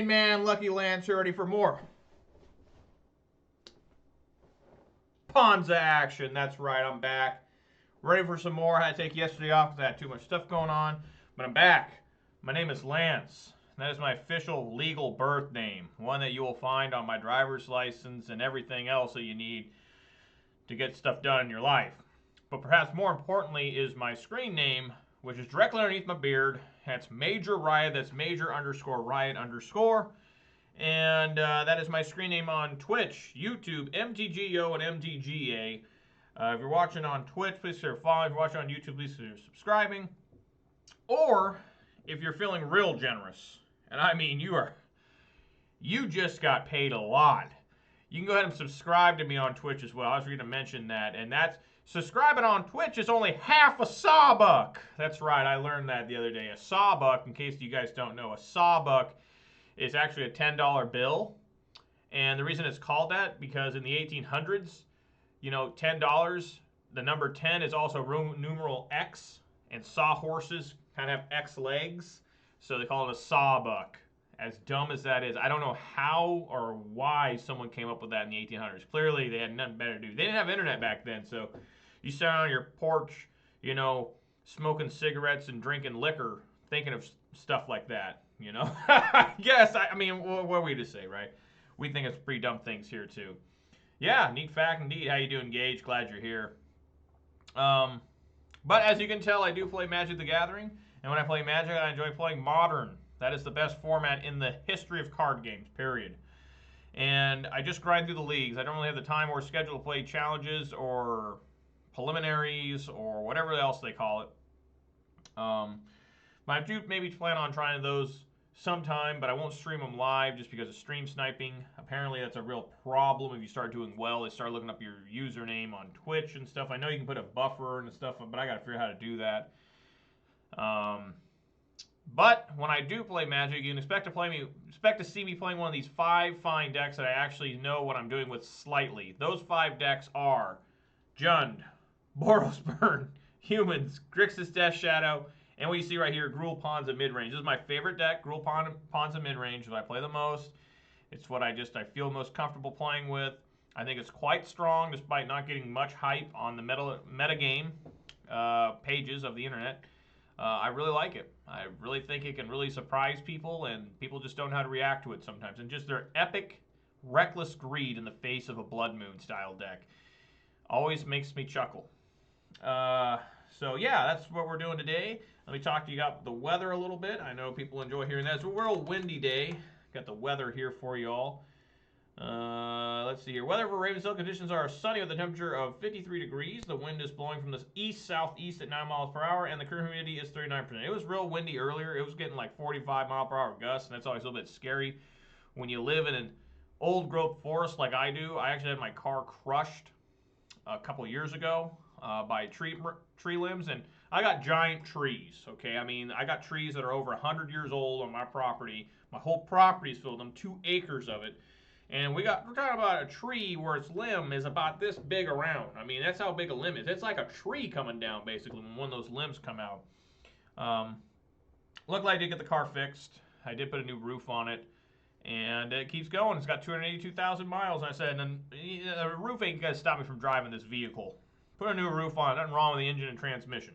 man, Lucky Lance, here ready for more Ponza action. That's right, I'm back. Ready for some more. I had to take yesterday off because I had too much stuff going on. But I'm back. My name is Lance. That is my official legal birth name. One that you will find on my driver's license and everything else that you need to get stuff done in your life. But perhaps more importantly is my screen name, which is directly underneath my beard. That's Major Riot. That's Major_Riot_. And that is my screen name on Twitch, YouTube, MTGO, and MTGA. If you're watching on Twitch, please consider following. If you're watching on YouTube, please consider subscribing. Or, if you're feeling real generous, and I mean you just got paid a lot, you can go ahead and subscribe to me on Twitch as well. I was going to mention that. And that's, subscribing on Twitch is only half a sawbuck. That's right, I learned that the other day. A sawbuck, in case you guys don't know, a sawbuck is actually a $10 bill. And the reason it's called that, because in the 1800s, you know, $10, the number 10 is also numeral X, and sawhorses kind of have X legs, so they call it a sawbuck. As dumb as that is, I don't know how or why someone came up with that in the 1800s. Clearly, they had nothing better to do. They didn't have internet back then, so you sat on your porch, you know, smoking cigarettes and drinking liquor, thinking of stuff like that, you know? Yes, I mean, what are we to say, right? We think it's pretty dumb things here, too. Yeah, neat fact indeed. How you doing, Gage? Glad you're here. But as you can tell, I do play Magic the Gathering. And when I play Magic, I enjoy playing Modern. That is the best format in the history of card games, period. And I just grind through the leagues. I don't really have the time or schedule to play challenges or preliminaries or whatever else they call it. But I do maybe plan on trying those sometime, but I won't stream them live just because of stream sniping. Apparently that's a real problem if you start doing well. They start looking up your username on Twitch and stuff. I know you can put a buffer and stuff, but I gotta figure out how to do that. But when I do play Magic, you can expect to see me playing one of these 5 fine decks that I actually know what I'm doing with slightly. Those 5 decks are Jund, Boros Burn, Humans, Grixis Death Shadow, and what you see right here, Gruul, Ponza, Midrange. This is my favorite deck, Gruul, Ponza, Midrange, that I play the most. It's what I feel most comfortable playing with. I think it's quite strong, despite not getting much hype on the metagame pages of the internet. I really like it. I really think it can really surprise people, and people just don't know how to react to it sometimes. And just their epic, reckless greed in the face of a Blood Moon style deck always makes me chuckle. So yeah, that's what we're doing today. Let me talk to you about the weather a little bit. I know people enjoy hearing that. It's a real windy day. Got the weather here for you all. Let's see here. Weather for Ravensville conditions are sunny with a temperature of 53 degrees. The wind is blowing from the east-southeast at 9 miles per hour, and the current humidity is 39%. It was real windy earlier. It was getting like 45 mile per hour gusts, and that's always a little bit scary when you live in an old-growth forest like I do. I actually had my car crushed a couple years ago by tree limbs, and I got giant trees, okay? I mean, I got trees that are over 100 years old on my property. My whole property is filled with them, 2 acres of it. And we're talking about a tree where its limb is about this big around. I mean, that's how big a limb is. It's like a tree coming down, basically, when one of those limbs come out. Luckily, I did get the car fixed. I did put a new roof on it. And it keeps going. It's got 282,000 miles. And I said, and the roof ain't going to stop me from driving this vehicle. Put a new roof on it. Nothing wrong with the engine and transmission.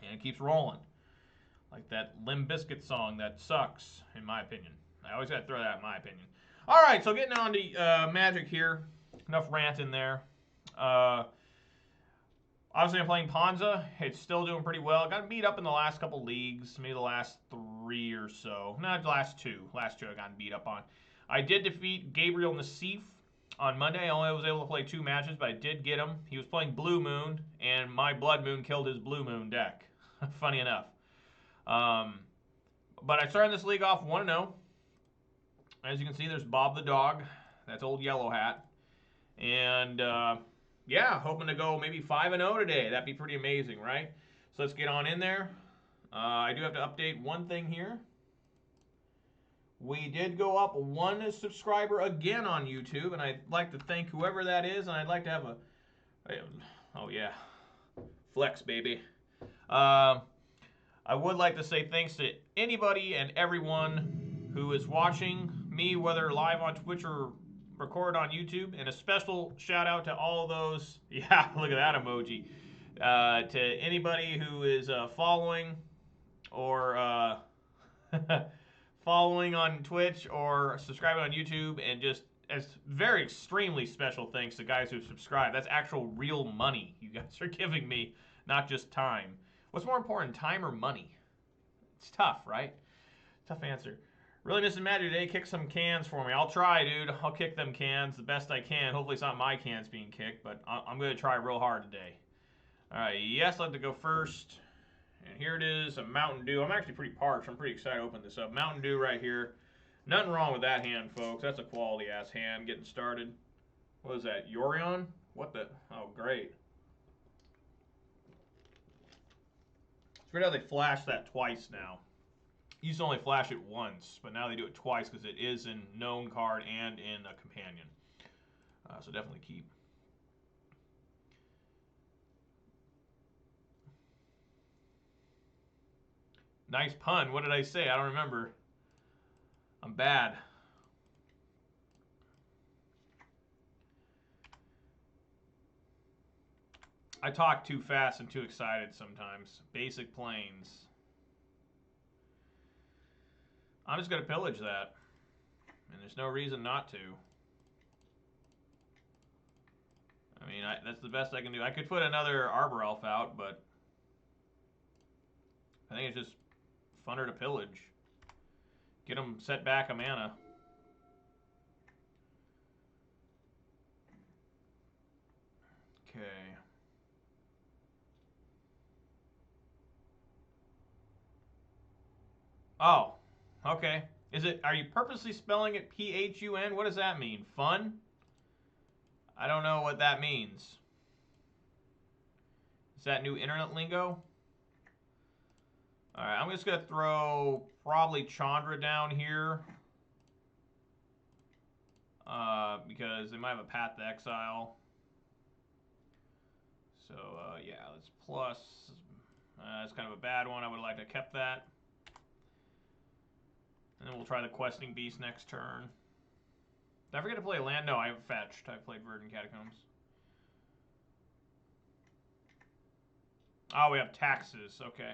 And it keeps rolling. Like that Limp Bizkit song that sucks, in my opinion. I always got to throw that in my opinion. All right, so getting on to Magic here. Enough rant in there. Obviously, I'm playing Ponza. It's still doing pretty well. Got beat up in the last couple leagues, maybe the last 3 or so. Not the last 2. Last 2 I got beat up on. I did defeat Gabriel Nassif on Monday. I only was able to play 2 matches, but I did get him. He was playing Blue Moon, and my Blood Moon killed his Blue Moon deck. Funny enough. But I started this league off 1-0. As you can see, there's Bob the dog. That's old Yellow Hat. And, yeah, hoping to go maybe 5-0 today. That'd be pretty amazing, right? So let's get on in there. I do have to update one thing here. We did go up 1 subscriber again on YouTube, and I'd like to thank whoever that is, and I'd like to have oh, yeah. Flex, baby. I would like to say thanks to anybody and everyone who is watching me, whether live on Twitch or record on YouTube. And a special shout out to all those, yeah, look at that emoji, to anybody who is following or following on Twitch or subscribing on YouTube, and just as very extremely special thanks to guys who've subscribed. That's actual real money you guys are giving me, not just time. What's more important, time or money? It's tough, right? Tough answer. Really missing Matt today. Kick some cans for me. I'll try, dude. I'll kick them cans the best I can. Hopefully it's not my cans being kicked, but I'm going to try real hard today. All right, yes, I'd like to go first. And here it is, a Mountain Dew. I'm actually pretty parched. I'm pretty excited to open this up. Mountain Dew right here. Nothing wrong with that hand, folks. That's a quality-ass hand getting started. What is that, Yorion? What the? Oh, great. It's weird how they flash that twice now. Used to only flash it once, but now they do it twice because it is in known card and in a companion. So definitely keep. Nice pun. What did I say? I don't remember. I'm bad. I talk too fast and too excited sometimes. Basic planes. I'm just going to pillage that. And there's no reason not to. I mean, that's the best I can do. I could put another Arbor Elf out, but I think it's just funner to pillage. Get them set back a mana. Okay. Oh, okay. Are you purposely spelling it P-H-U-N? What does that mean? Fun? I don't know what that means. Is that new internet lingo? Alright, I'm just going to throw probably Chandra down here. Because they might have a Path to Exile. So, yeah, let's plus. That's kind of a bad one. I would have liked to have kept that. And then we'll try the Questing Beast next turn. Did I forget to play a land? No, I haven't fetched. I played Verdant Catacombs. Oh, we have taxes. Okay.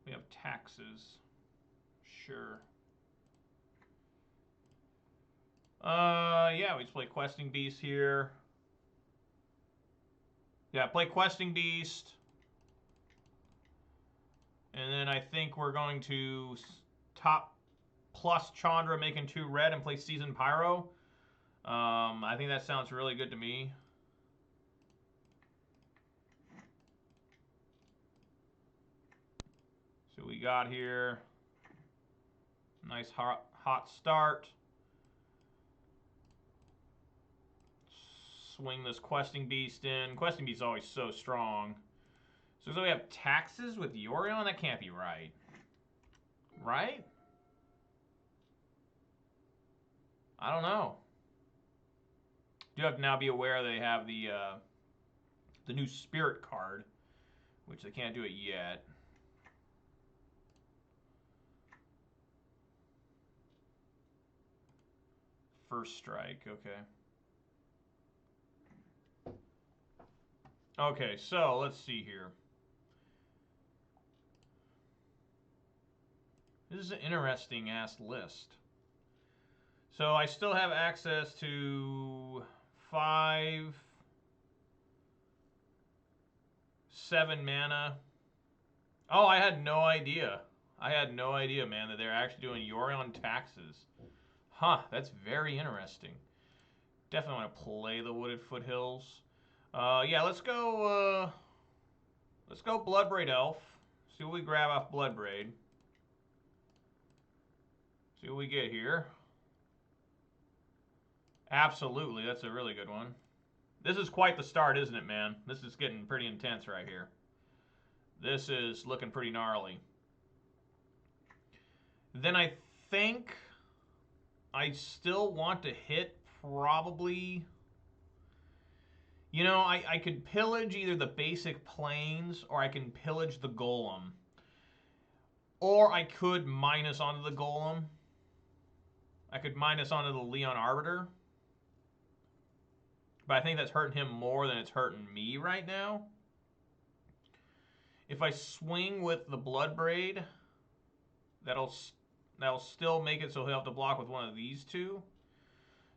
We have taxes. Sure. Yeah, we just play Questing Beast here. Yeah, play Questing Beast. And then I think we're going to top plus Chandra, making 2 red, and play Seasoned Pyro. I think that sounds really good to me. So we got here, nice hot start. Swing this Questing Beast in. Questing Beast is always so strong. So we have taxes with Yorion? That can't be right. Right? I don't know. Do have to now be aware they have the new Spirit card, which they can't do it yet. First strike, okay. Okay, so let's see here. This is an interesting ass list. So I still have access to 5, 7 mana. Oh, I had no idea. I had no idea, man, that they're actually doing Yorion taxes. Huh, that's very interesting. Definitely want to play the Wooded Foothills. Yeah, let's go Bloodbraid Elf. See what we grab off Bloodbraid. See what we get here. Absolutely, that's a really good one. This is quite the start, isn't it, man? This is getting pretty intense right here. This is looking pretty gnarly. Then I think I still want to hit probably... You know, I could pillage either the basic planes, or I can pillage the golem. Or I could minus onto the golem. I could minus onto the Leon Arbiter. But I think that's hurting him more than it's hurting me right now. If I swing with the Bloodbraid, that'll still make it so he'll have to block with one of these two.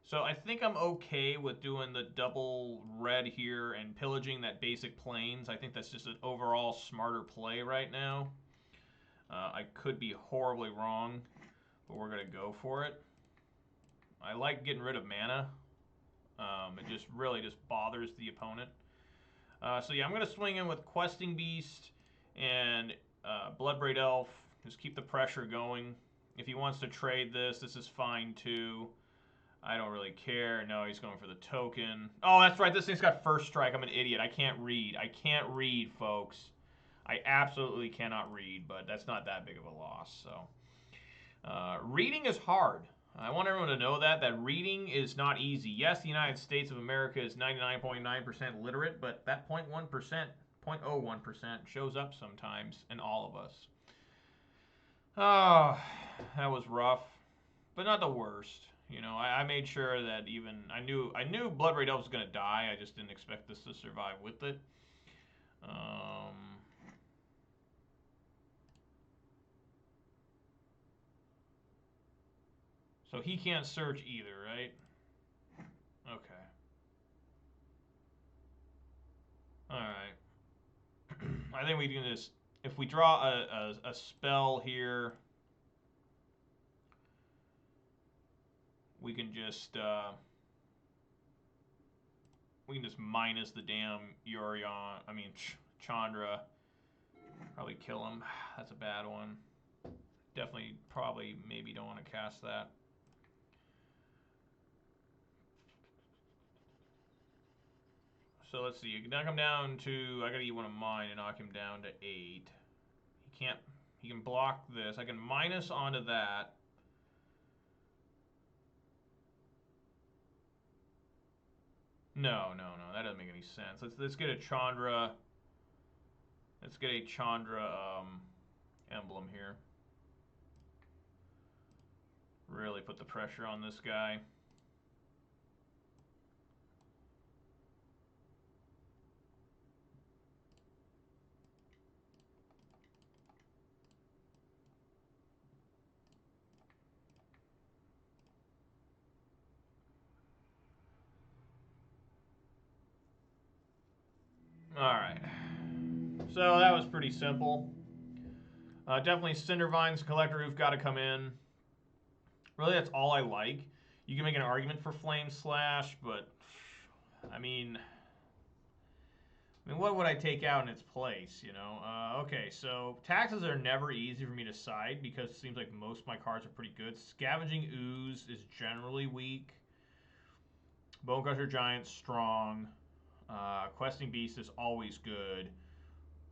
So I think I'm okay with doing the double red here and pillaging that basic plains. I think that's just an overall smarter play right now. I could be horribly wrong, but we're going to go for it. I like getting rid of mana. It just really just bothers the opponent. So yeah, I'm going to swing in with Questing Beast and Bloodbraid Elf. Just keep the pressure going. If he wants to trade this, this is fine too. I don't really care. No, he's going for the token. Oh, that's right. This thing's got first strike. I'm an idiot. I can't read. I can't read, folks. I absolutely cannot read, but that's not that big of a loss. So, reading is hard. I want everyone to know that reading is not easy. Yes, the United States of America is 99.9% literate, but that 0.1%, 0.01% shows up sometimes in all of us. Oh, that was rough, but not the worst. You know, I made sure that even I knew Bloodbraid Elf was gonna die. I just didn't expect this to survive with it. So he can't search either, right? Okay. All right. I think we can just, if we draw a spell here, we can just minus the damn Yorion. I mean Chandra. Probably kill him. That's a bad one. Definitely, probably, maybe don't want to cast that. So let's see. You can knock him down to. I gotta eat one of mine and knock him down to 8. He can't. He can block this. I can minus onto that. No. That doesn't make any sense. Let's get a Chandra. Let's get a Chandra emblem here. Really put the pressure on this guy. Alright. So that was pretty simple. Definitely Cindervines, Collector Roof got to come in. Really, that's all I like. You can make an argument for Flame Slash, but I mean, what would I take out in its place, you know? Okay, so taxes are never easy for me to side because it seems like most of my cards are pretty good. Scavenging Ooze is generally weak. Bonecrusher Giant, strong. Questing Beast is always good.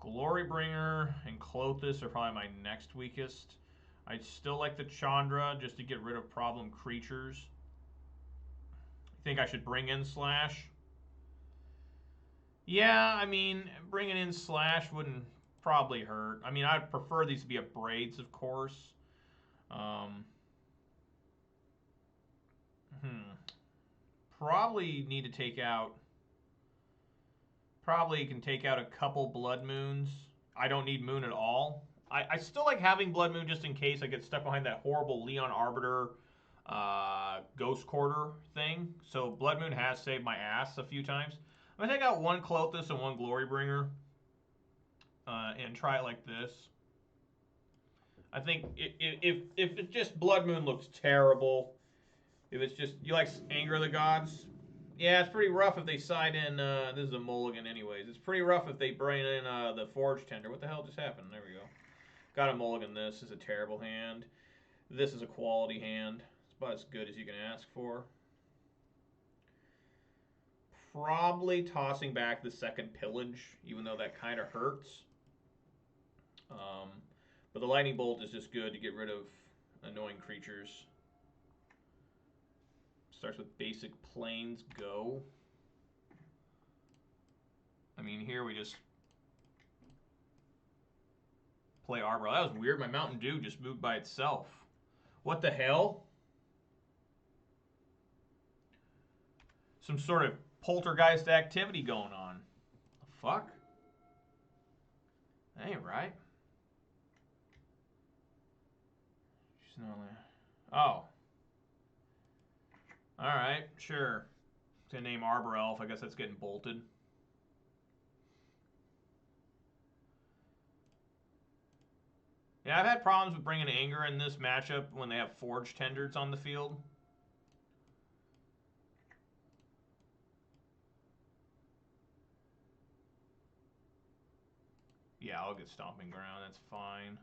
Glorybringer and Clothis are probably my next weakest. I'd still like the Chandra just to get rid of problem creatures. You think I should bring in Slash? Yeah, I mean, bringing in Slash wouldn't probably hurt. I mean, I'd prefer these to be Braids, of course. Probably need to take out... Probably can take out a couple Blood Moons. I don't need Moon at all. I still like having Blood Moon just in case I get stuck behind that horrible Leon Arbiter Ghost Quarter thing. So Blood Moon has saved my ass a few times. I'm going to take out one Clothis and one Glorybringer and try it like this. I think if it's just Blood Moon looks terrible, if it's just, you like Anger of the Gods? Yeah, it's pretty rough if they side in, this is a mulligan anyways. It's pretty rough if they bring in the Forge Tender. What the hell just happened? There we go. Got a mulligan. This is a terrible hand. This is a quality hand. It's about as good as you can ask for. Probably tossing back the second Pillage, even though that kind of hurts. But the Lightning Bolt is just good to get rid of annoying creatures. Starts with basic plains, go. I mean, here we just play Arbor. That was weird. My Mountain Dew just moved by itself. What the hell? some sort of poltergeist activity going on. The fuck? That ain't right. She's not only... Oh. Alright, sure. It's gonna name Arbor Elf. I guess that's getting bolted. Yeah, I've had problems with bringing Anger in this matchup when they have Forge Tenders on the field. Yeah, I'll get Stomping Ground. That's fine.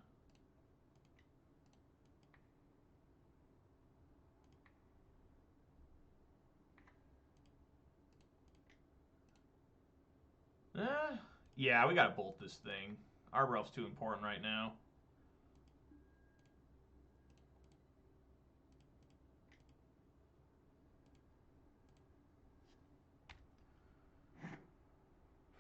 Yeah, we gotta bolt this thing. Arbor Elf's too important right now.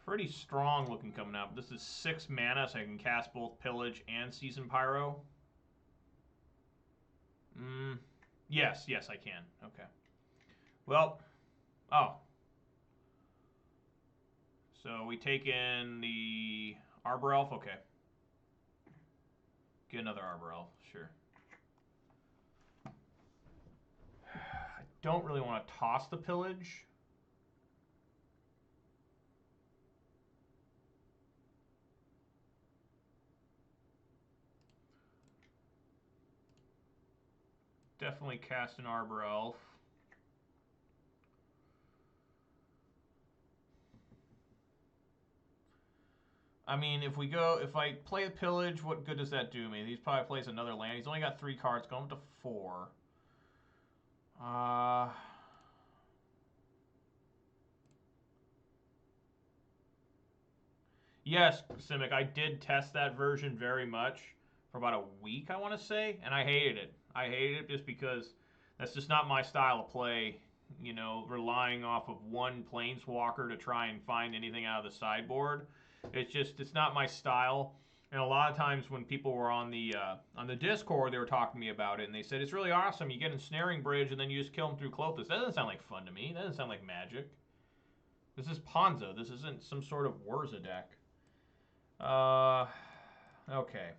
Pretty strong looking coming out. This is 6 mana, so I can cast both Pillage and Season Pyro. Yes, I can. Okay. Well, oh. So we take in the Arbor Elf. Okay. Get another Arbor Elf. Sure. I don't really want to toss the Pillage. Definitely cast an Arbor Elf. I mean, if I play the Pillage, what good does that do me? He probably plays another land. He's only got 3 cards, going to 4. Yes, Simic, I did test that version very much for about a week, I want to say, and I hated it. I hated it just because that's just not my style of play, you know, relying off of one Planeswalker to try and find anything out of the sideboard. It's not my style. And a lot of times when people were on the Discord, they were talking to me about it, and they said, it's really awesome. You get Ensnaring Bridge, and then you just kill them through Klothys. That doesn't sound like fun to me. That doesn't sound like Magic. This is Ponza. This isn't some sort of Urza deck. Okay.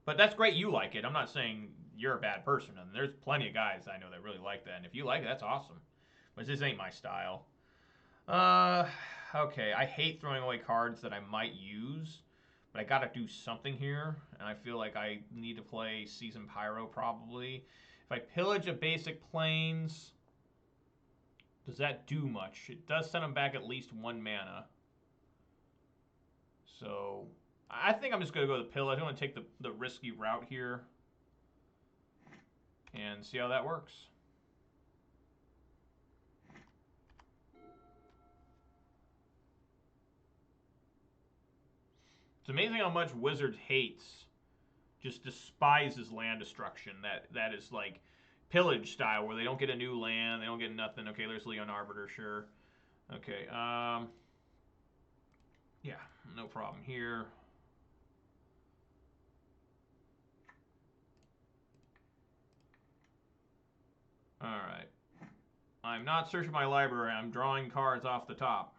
But that's great you like it. I'm not saying you're a bad person. And there's plenty of guys I know that really like that. And if you like it, that's awesome. But this ain't my style. Okay. I hate throwing away cards that I might use. But I gotta do something here. And I feel like I need to play Season Pyro probably. If I pillage a basic Plains, does that do much? It does send them back at least 1 mana. So I think I'm just going to go to the Pillage. I'm going to take the risky route here and see how that works. It's amazing how much Wizards hates, just despises land destruction. That is like Pillage style, where they don't get a new land, they don't get nothing. Okay, there's Leon Arbiter, sure. Okay, yeah, no problem here. Alright. I'm not searching my library, I'm drawing cards off the top.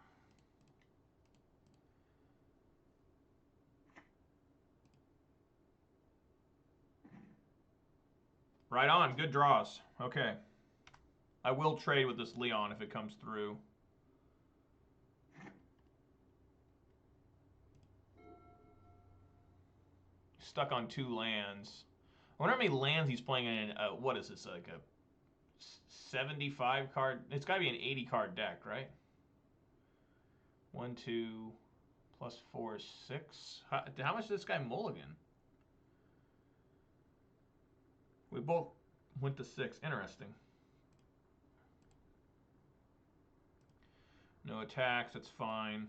Right on, good draws. Okay. I will trade with this Leon if it comes through. Stuck on 2 lands. I wonder how many lands he's playing in. What is this, like a 75 card? It's got to be an 80 card deck, right? 1, 2, plus 4, 6. How much did this guy mulligan? We both went to 6. Interesting. No attacks, that's fine.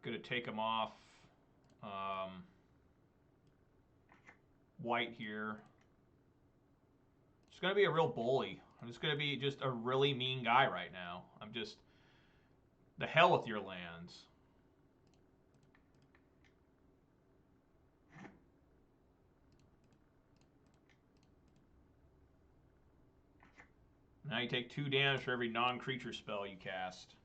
Gonna take him off. White here. Just gonna be a real bully. I'm just gonna be just a really mean guy right now. I'm just... The hell with your lands. Now you take 2 damage for every non-creature spell you cast.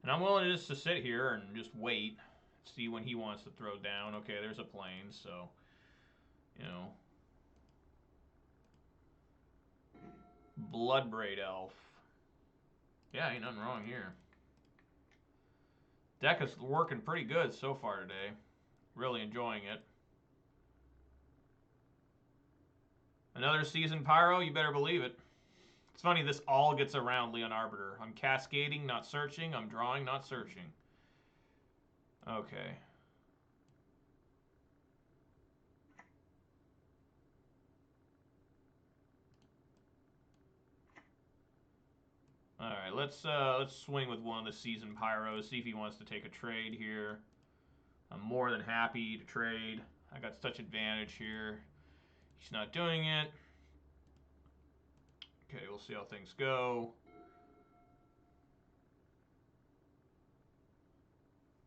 And I'm willing just to sit here and just wait. See when he wants to throw down. Okay, there's a plane, so, you know. Bloodbraid Elf. Yeah, ain't nothing wrong here. Deck is working pretty good so far today. Really enjoying it. Another seasoned Pyro, you better believe it. It's funny, this all gets around Leon Arbiter. I'm cascading, not searching. I'm drawing, not searching. Okay. All right, let's swing with one of the seasoned Pyros. See if he wants to take a trade here. I'm more than happy to trade. I got such advantage here. He's not doing it. Okay, we'll see how things go.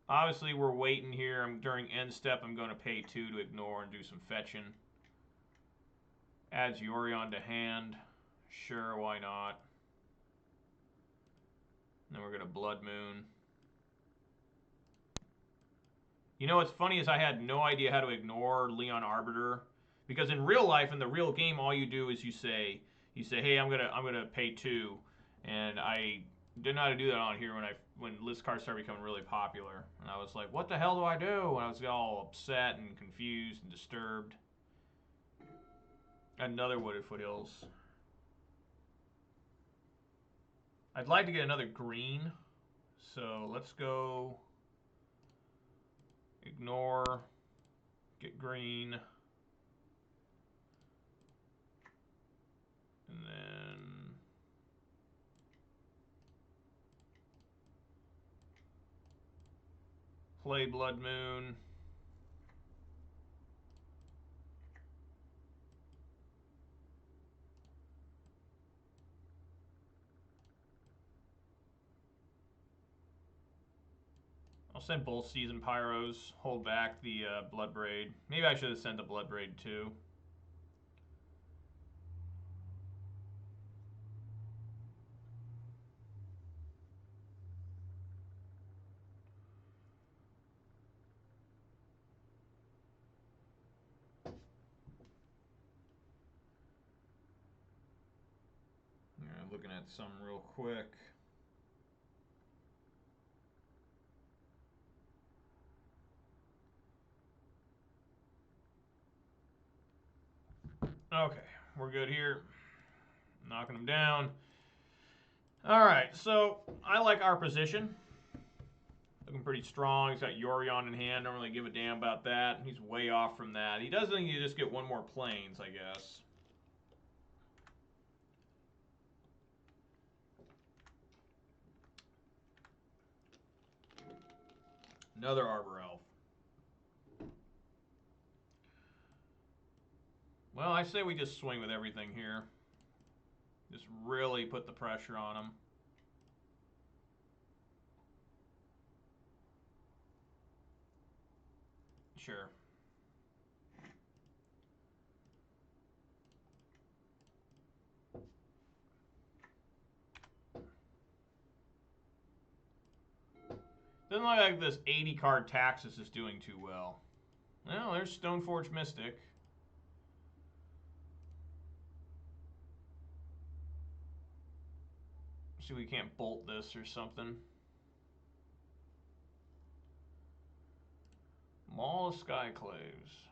Obviously, we're waiting here. During end step, I'm going to pay 2 to ignore and do some fetching. Adds Yorion to hand. Sure, why not? Then we're going to Blood Moon. You know what's funny is I had no idea how to ignore Leon Arbiter, because in real life, in the real game, all you do is you say, hey, I'm gonna pay 2, and I didn't know how to do that on here when list cards started becoming really popular, and I was like, what the hell do I do? And I was all upset and confused and disturbed. Another Wooded Foothills. I'd like to get another green, so let's go ignore, get green, and then play Blood Moon. I'll send both Seasoned Pyros, hold back the Bloodbraid. Maybe I should have sent the Bloodbraid too. Yeah, looking at some real quick. Okay, we're good here. Knocking them down. All right, so I like our position. Looking pretty strong. He's got Yorion in hand. Don't really give a damn about that. He's way off from that. He does need to just get 1 more planes, I guess. Another Arbor Elf. Well, I say we just swing with everything here. Just really put the pressure on him. Sure. Doesn't look like this 80 card Taxus is doing too well. Well, there's Stoneforge Mystic. See if we can't bolt this or something. Maul of Skyclaves.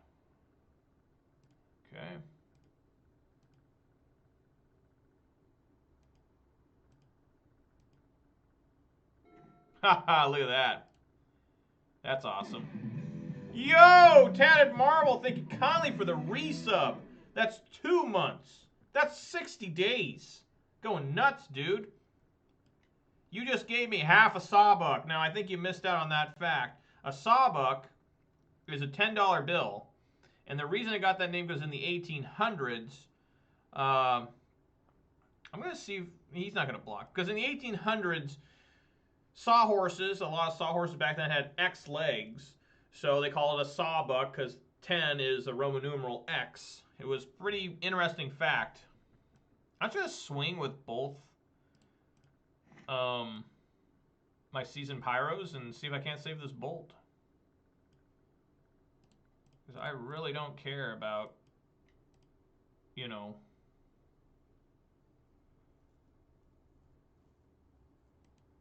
Okay. Haha, look at that. That's awesome. Yo, Tatted Marble, thank you kindly for the resub. That's 2 months. That's 60 days. Going nuts, dude. You just gave me half a sawbuck. Now, I think you missed out on that fact. A sawbuck is a $10 bill. And the reason I got that name because in the 1800s, I'm going to see if he's not going to block. Because in the 1800s, sawhorses, a lot of sawhorses back then had X legs. So they call it a sawbuck because 10 is a Roman numeral X. It was pretty interesting fact. I'm just going to swing with both my Seasoned Pyros and see if I can't save this Bolt. Because I really don't care about, you know,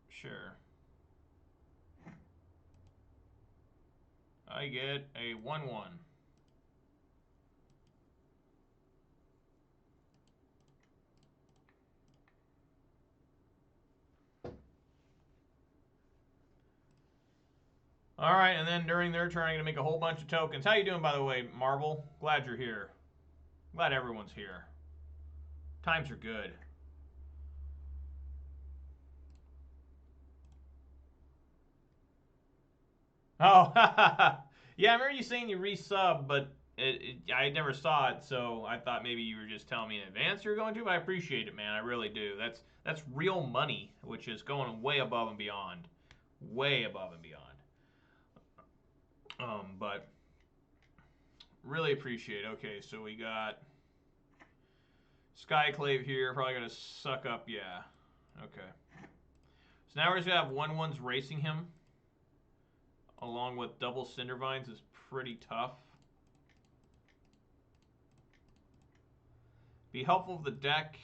sure. I get a 1/1. All right, and then during their turn, I'm going to make a whole bunch of tokens. How you doing, by the way, Marble? Glad you're here. Glad everyone's here. Times are good. Oh, yeah, I remember you saying you resub, but I never saw it, so I thought maybe you were just telling me in advance you're going to, but I appreciate it, man. I really do. That's real money, which is going way above and beyond. Way above and beyond. But really appreciate it. Okay, so we got Skyclave here, probably going to suck up, yeah. Okay. So now we're just going to have 1/1s racing him, along with double Cindervines is pretty tough. Be helpful if the deck,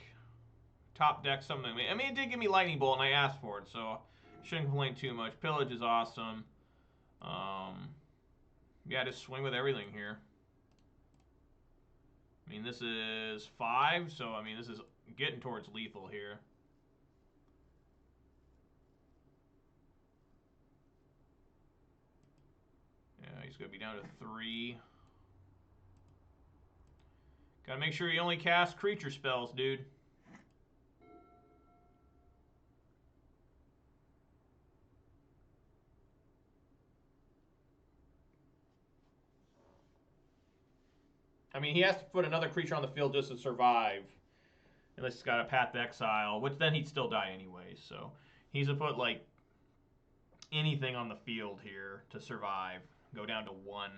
top deck something. I mean, it did give me Lightning Bolt, and I asked for it, so shouldn't complain too much. Pillage is awesome. Yeah, just swing with everything here. I mean, this is 5, so I mean, this is getting towards lethal here. Yeah, he's going to be down to 3. Got to make sure you only cast creature spells, dude. I mean, he has to put another creature on the field just to survive. Unless he's got a Path to Exile, which then he'd still die anyway. So he's to put, like, anything on the field here to survive. Go down to 1.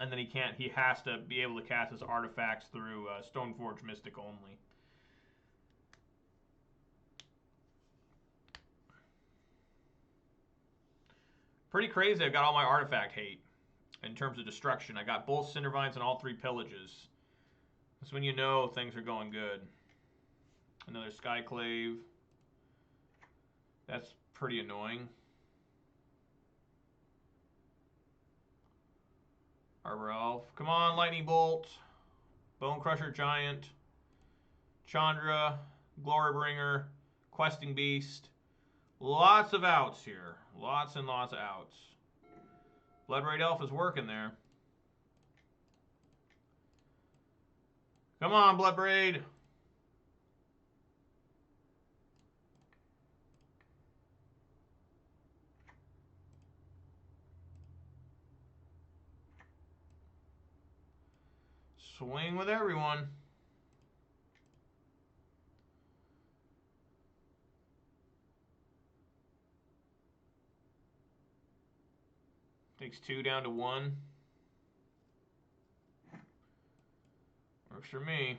And then he has to be able to cast his artifacts through Stoneforge Mystic only. Pretty crazy. I've got all my artifact hate in terms of destruction. I got both Cindervines and all 3 Pillages. That's when you know things are going good. Another Skyclave. That's pretty annoying. Arbor Elf. Come on, Lightning Bolt. Bone Crusher Giant. Chandra. Glorybringer. Questing Beast. Lots of outs here. Lots and lots of outs. Bloodbraid Elf is working there. Come on, Bloodbraid. Swing with everyone. Takes 2 down to 1. Works for me.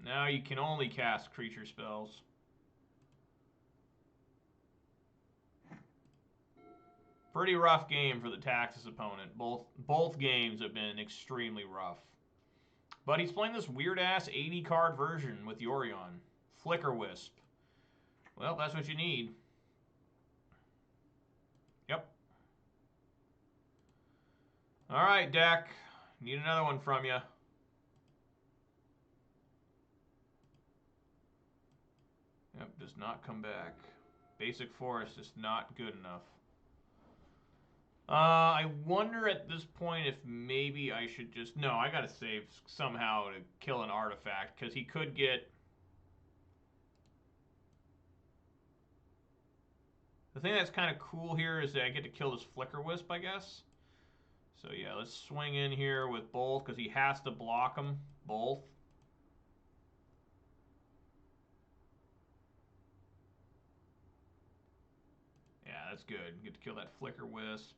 Now you can only cast creature spells. Pretty rough game for the Taxus opponent. Both games have been extremely rough. But he's playing this weird-ass 80-card version with Yorion. Flicker Wisp. Well, that's what you need. Yep. All right, deck. Need another one from you. Yep, does not come back. Basic Forest is not good enough. I wonder at this point if maybe I should just... No, I gotta save somehow to kill an artifact, because he could get... The thing that's kind of cool here is that I get to kill this Flicker Wisp, I guess. So yeah, let's swing in here with both, because he has to block them, both. Yeah, that's good. Get to kill that Flicker Wisp.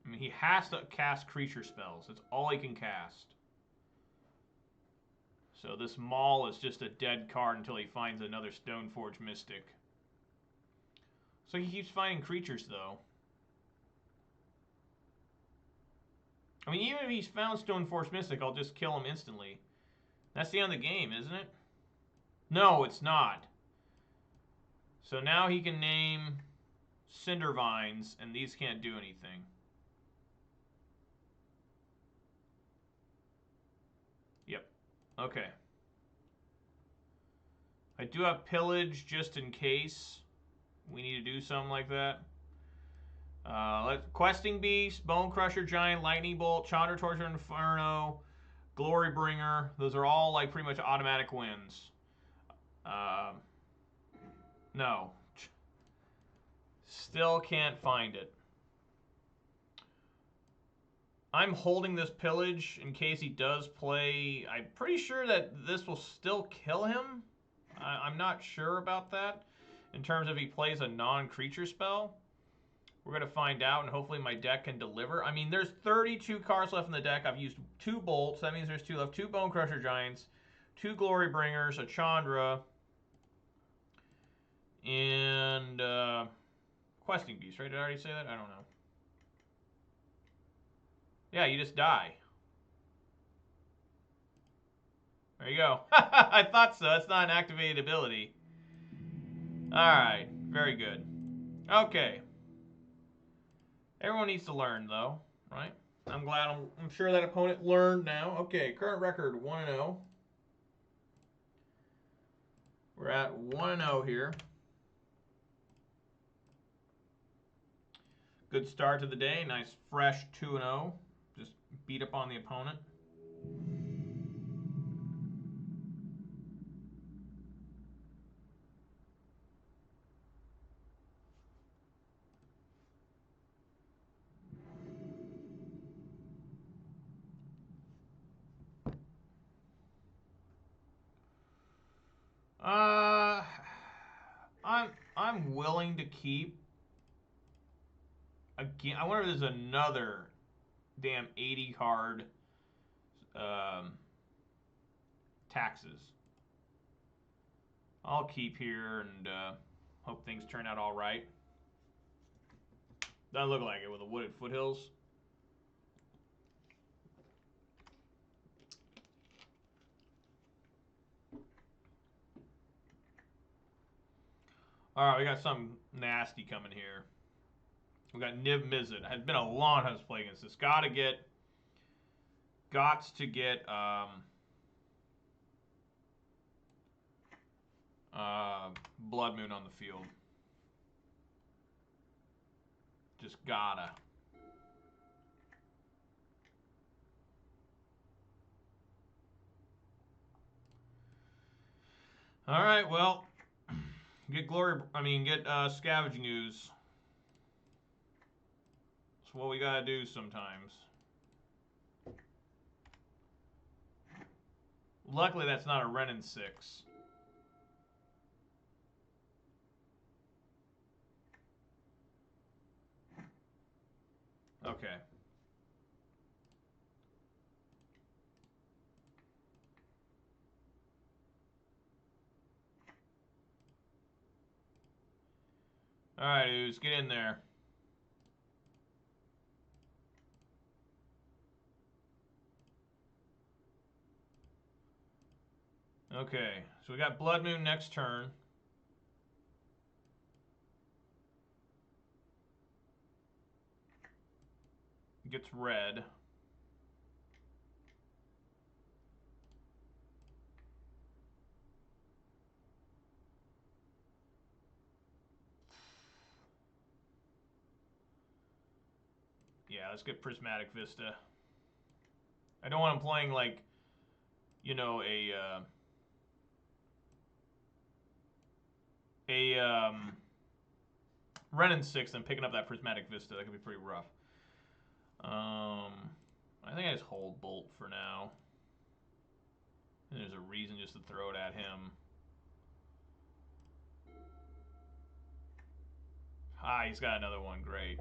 I mean, He has to cast creature spells. That's all he can cast. So this Maul is just a dead card until he finds another Stoneforge Mystic. So he keeps finding creatures, though. I mean, even if he's found Stoneforge Mystic, I'll just kill him instantly. That's the end of the game, isn't it? No, it's not. So now he can name Cindervines, and these can't do anything. Yep. Okay. I do have Pillage just in case we need to do something like that. Questing Beast, Bone Crusher Giant, Lightning Bolt, Chandra Torture Inferno, Glory Bringer. Those are all like pretty much automatic wins. No. Still can't find it. I'm holding this Pillage in case he does play. I'm pretty sure that this will still kill him. I'm not sure about that in terms of he plays a non-creature spell. We're going to find out, and hopefully my deck can deliver. I mean, there's 32 cards left in the deck. I've used 2 Bolts. That means there's 2 left. 2 Bone Crusher Giants, 2 Glory Bringers, a Chandra, and Questing Beast, right? Did I already say that? I don't know. Yeah, you just die. There you go. I thought so. That's not an activated ability. Alright, very good. Okay. Everyone needs to learn, though, right? I'm sure that opponent learned now. Okay, current record 1-0. We're at 1-0 here. Good start to the day. Nice fresh 2-0. Just beat up on the opponent. I'm willing to keep. Again, I wonder if there's another damn 80 card taxes. I'll keep here and hope things turn out all right. Doesn't look like it with the wooded foothills. All right, we got something nasty coming here. We got Niv-Mizzet. It's been a long time to play against this. Gots to get Blood Moon on the field. Just gotta. All right, well, get Scavenging Ooze. That's what we gotta do sometimes. Luckily, that's not a Renin 6. Okay. All right, dudes, get in there. Okay, so we got Blood Moon next turn. Gets red. Yeah, let's get Prismatic Vista. I don't want him playing like, you know, a Renin 6 and picking up that Prismatic Vista. That could be pretty rough. I think I just hold Bolt for now. And there's a reason just to throw it at him. Ah, he's got another one. Great.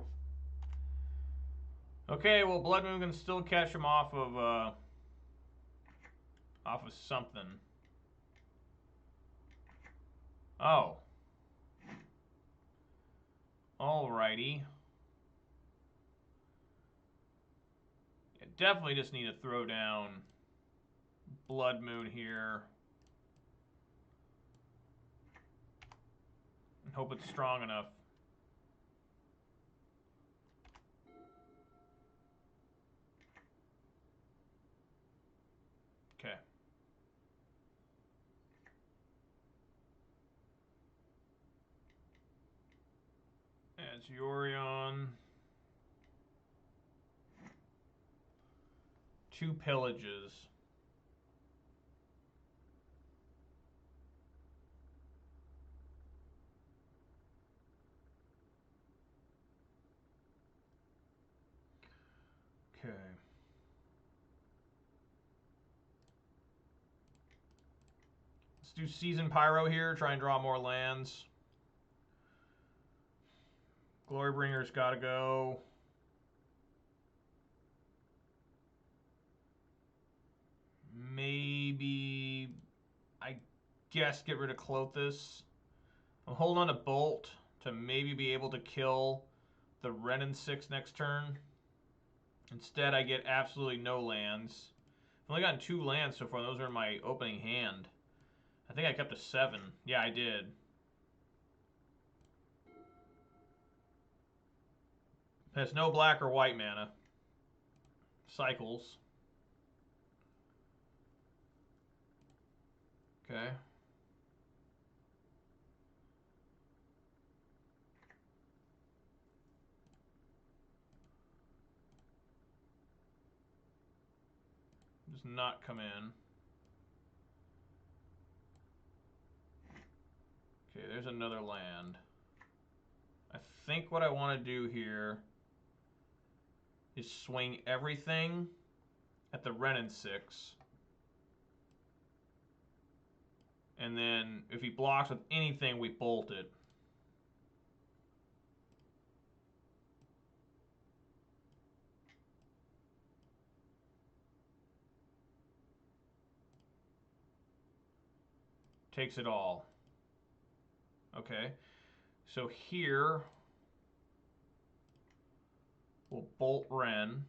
Okay, well, Blood Moon can still catch him off of something. Oh. Alrighty. Yeah, definitely just need to throw down Blood Moon here. And hope it's strong enough. Okay. That's Yorion. 2 pillages. Okay. Let's do Season Pyro here, try and draw more lands. Glorybringer's gotta go. Maybe, I guess, get rid of Clothis. I'm holding on to Bolt to maybe be able to kill the Renin 6 next turn. Instead, I get absolutely no lands. I've only gotten 2 lands so far. Those are in my opening hand. I think I kept a 7. Yeah, I did. Has no black or white mana. Cycles. Okay. Does not come in. Okay, there's another land. I think what I want to do here is swing everything at the Renin 6. And then if he blocks with anything, we bolt it. Takes it all. Okay. So here, we'll bolt Ren.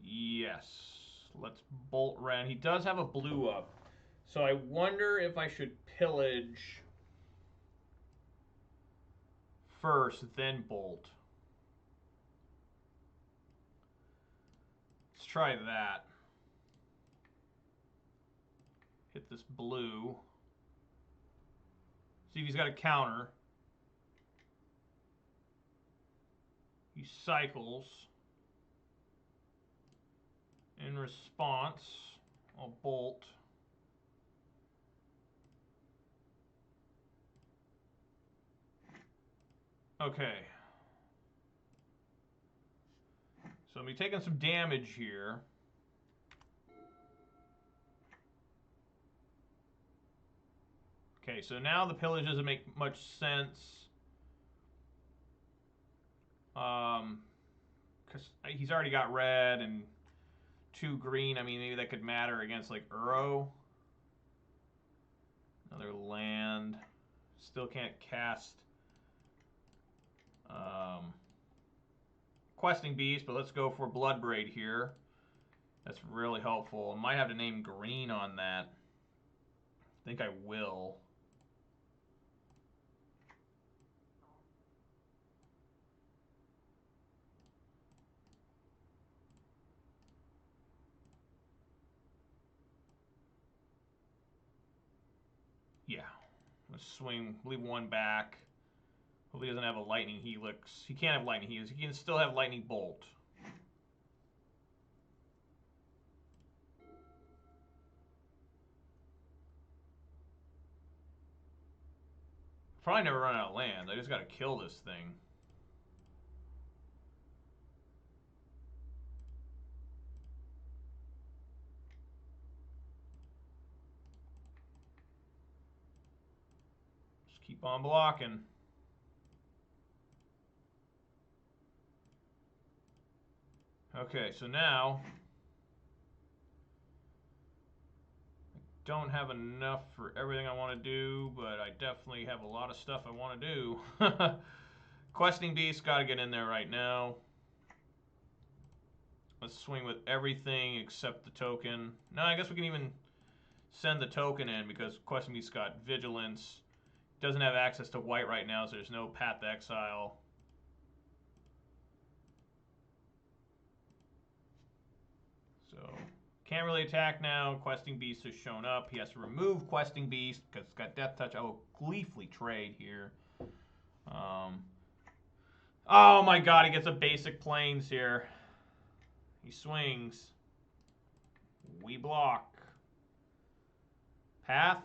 Yes. Let's bolt Ren. He does have a blue up. So I wonder if I should pillage first, then bolt. Let's try that. Hit this blue. See if he's got a counter. He cycles. In response, I'll bolt. Okay. So I'm taking some damage here. Okay, so now the pillage doesn't make much sense. Because he's already got red and 2 green. I mean, maybe that could matter against like Uro. Another land. Still can't cast Questing Beast, but let's go for Bloodbraid here. That's really helpful. I might have to name green on that. I think I will. Yeah. Let's swing, leave 1 back. Hopefully he doesn't have a Lightning Helix. He can't have Lightning Helix. He can still have Lightning Bolt. Probably never run out of lands. I just got to kill this thing. Keep on blocking. Okay, so now I don't have enough for everything I want to do, but I definitely have a lot of stuff I want to do. Questing Beast, got to get in there right now. Let's swing with everything except the token. No, I guess we can even send the token in because Questing Beast's got Vigilance. Doesn't have access to white right now, so there's no Path to Exile. So, can't really attack now. Questing Beast has shown up. He has to remove Questing Beast because it's got Death Touch. I will gleefully trade here. Oh my god, he gets a basic Plains here. He swings. We block. Path?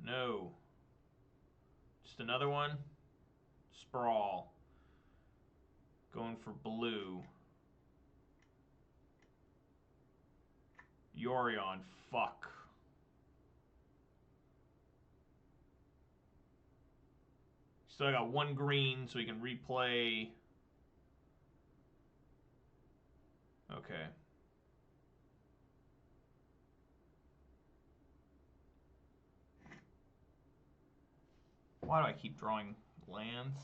No. Just another one. Sprawl. Going for blue. Yorion. Fuck. Still got one green, so he can replay. Okay. Why do I keep drawing lands?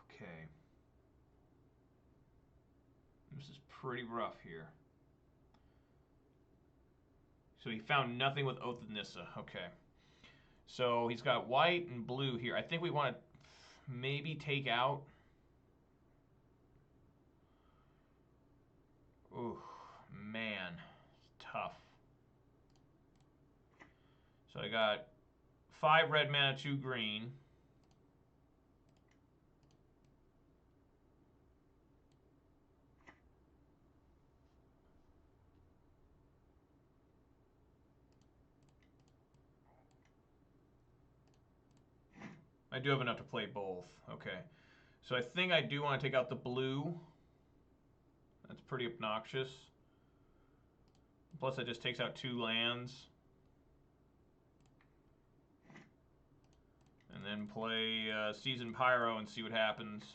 Okay. This is pretty rough here. So he found nothing with Oath of Nissa. Okay. So he's got white and blue here. I think we want to maybe take out. Ooh, man. It's tough. So I got 5 red mana, 2 green. I do have enough to play both. Okay. So I think I do want to take out the blue. That's pretty obnoxious. Plus it just takes out 2 lands. And then play Seasoned Pyro and see what happens.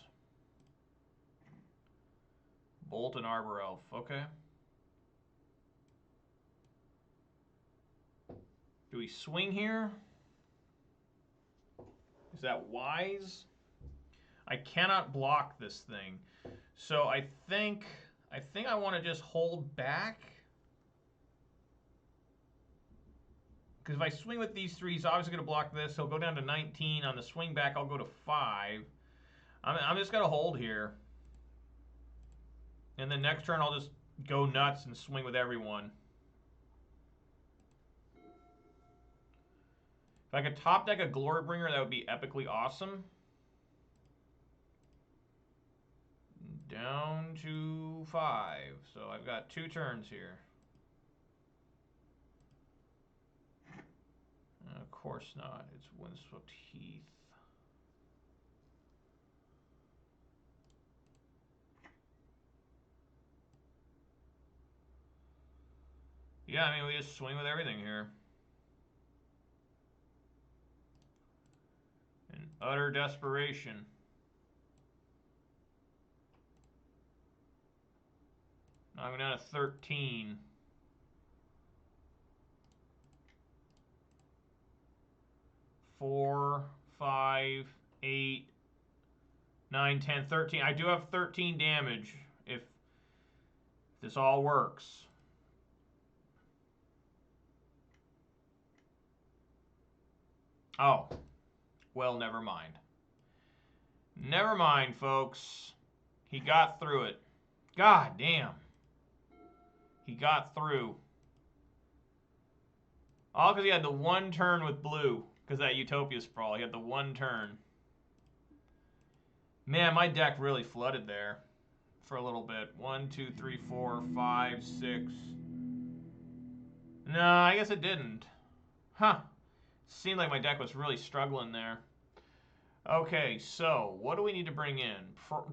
Bolt and Arbor Elf. Okay. Do we swing here? Is that wise? I cannot block this thing. So I think I want to just hold back. Because if I swing with these 3, he's obviously going to block this. He'll go down to 19. On the swing back, I'll go to 5. I'm just going to hold here. And then next turn, I'll just go nuts and swing with everyone. If I could top deck a Glorybringer, that would be epically awesome. Down to 5. So I've got 2 turns here. Of course not. It's Windswept Heath. Yeah, I mean, we just swing with everything here. In utter desperation. Now I'm down to 13. 4, 5, 8, 9, 10, 13. I do have 13 damage if this all works. Oh, well, never mind. Never mind, folks. He got through it. God damn. He got through. All because he had the 1 turn with blue. Because that Utopia Sprawl. He had the 1 turn. Man, my deck really flooded there for a little bit. 1, 2, 3, 4, 5, 6. No, I guess it didn't. Huh. Seemed like my deck was really struggling there. Okay, so what do we need to bring in?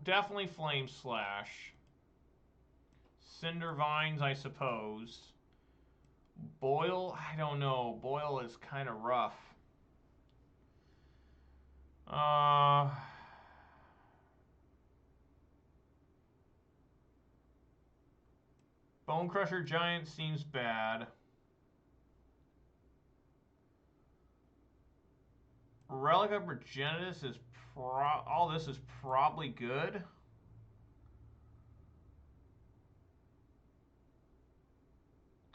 Definitely Flame Slash. Cinder Vines, I suppose. Boil? I don't know. Boil is kind of rough. Bone Crusher Giant seems bad. Relic of Progenitus is all this is probably good.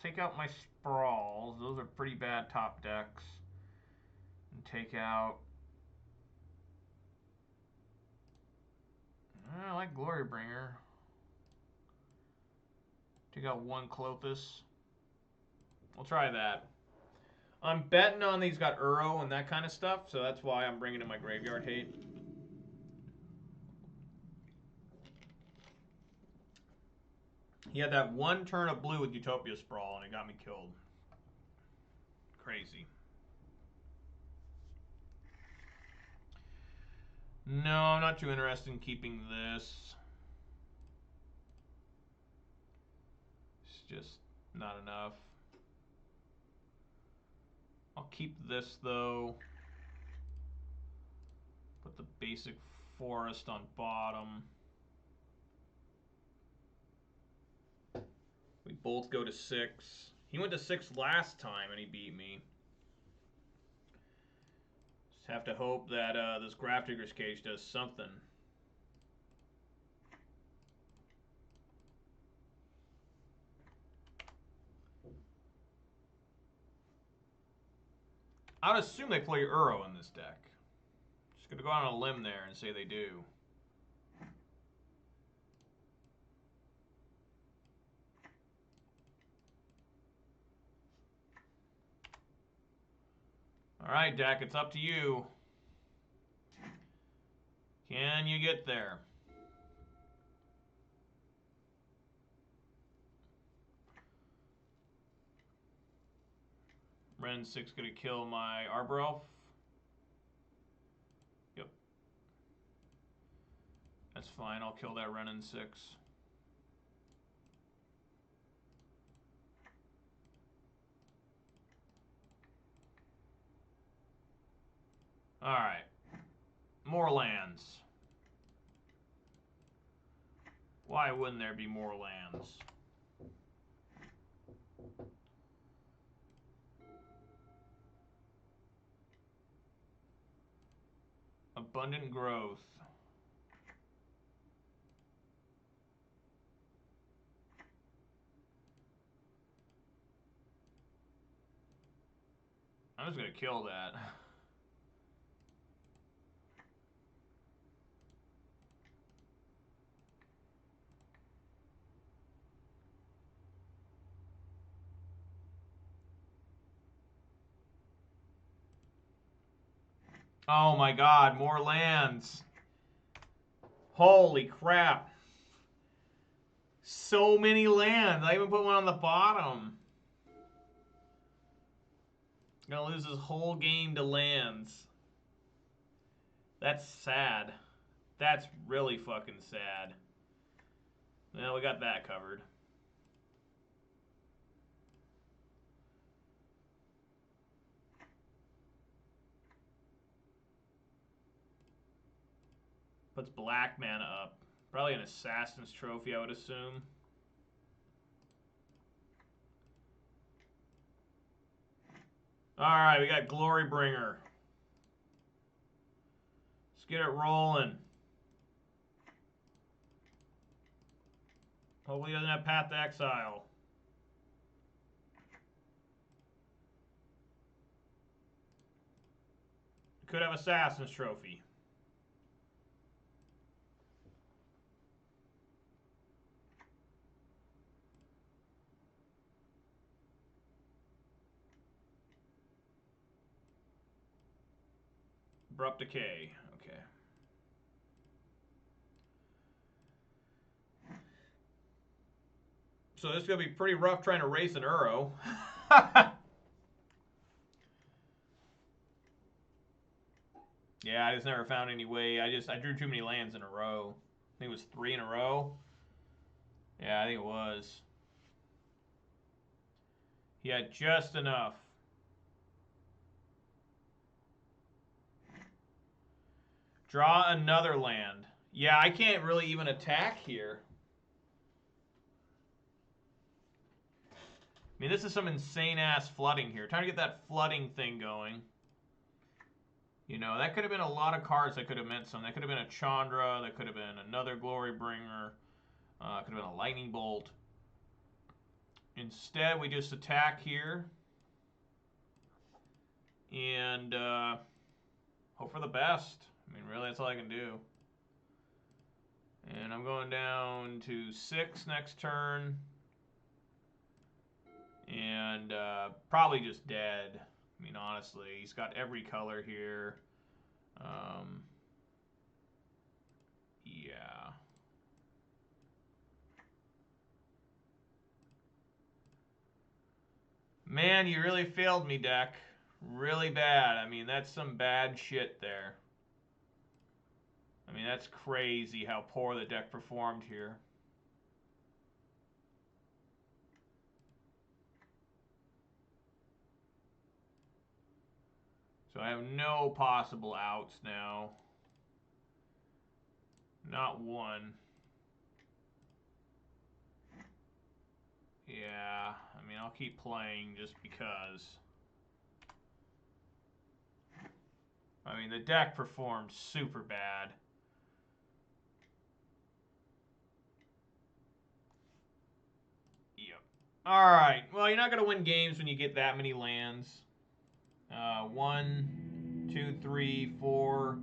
Take out my Sprawls. Those are pretty bad top decks. And take out... I like Glorybringer. Take out one Clothis. We'll try that. I'm betting on these got Uro and that kind of stuff, so that's why I'm bringing in my Graveyard Hate. He had that one turn of blue with Utopia Sprawl, and it got me killed. Crazy. No, I'm not too interested in keeping this. It's just not enough. I'll keep this, though. Put the basic forest on bottom. We both go to 6. He went to 6 last time, and he beat me. Just have to hope that this Grafdigger's Cage does something. I would assume they play Uro in this deck. Just going to go out on a limb there and say they do. All right, Dak, it's up to you. Can you get there? Ren 6 going to kill my Arbor Elf. Yep. That's fine. I'll kill that Ren in 6. Alright. More lands. Why wouldn't there be more lands? Abundant growth. I'm just going to kill that. Oh my god, more lands. Holy crap. So many lands. I even put one on the bottom. Gonna lose this whole game to lands. That's sad. That's really fucking sad. Well, we got that covered. Puts black mana up. Probably an Assassin's Trophy, I would assume. Alright, we got Glorybringer. Let's get it rolling. Hopefully he doesn't have Path to Exile. Could have Assassin's Trophy. Abrupt Decay. Okay. So this is going to be pretty rough trying to race an Uro. Yeah, I just never found any way. I drew too many lands in a row. I think it was 3 in a row. Yeah, I think it was. He had just enough. Draw another land. Yeah, I can't really even attack here. I mean, this is some insane-ass flooding here. Trying to get that flooding thing going. You know, that could have been a lot of cards that could have meant something. That could have been a Chandra. That could have been another Glory Bringer. Could have been a Lightning Bolt. Instead, we just attack here. And hope for the best. I mean, really, that's all I can do. And I'm going down to 6 next turn. And probably just dead. I mean, honestly, he's got every color here. Yeah. Man, you really failed me, deck. Really bad. I mean, that's some bad shit there. I mean, that's crazy how poor the deck performed here. So I have no possible outs now. Not one. Yeah, I mean, I'll keep playing just because. I mean, the deck performed super bad. Yep. All right. Well, you're not going to win games when you get that many lands. 1, 2, 3, 4,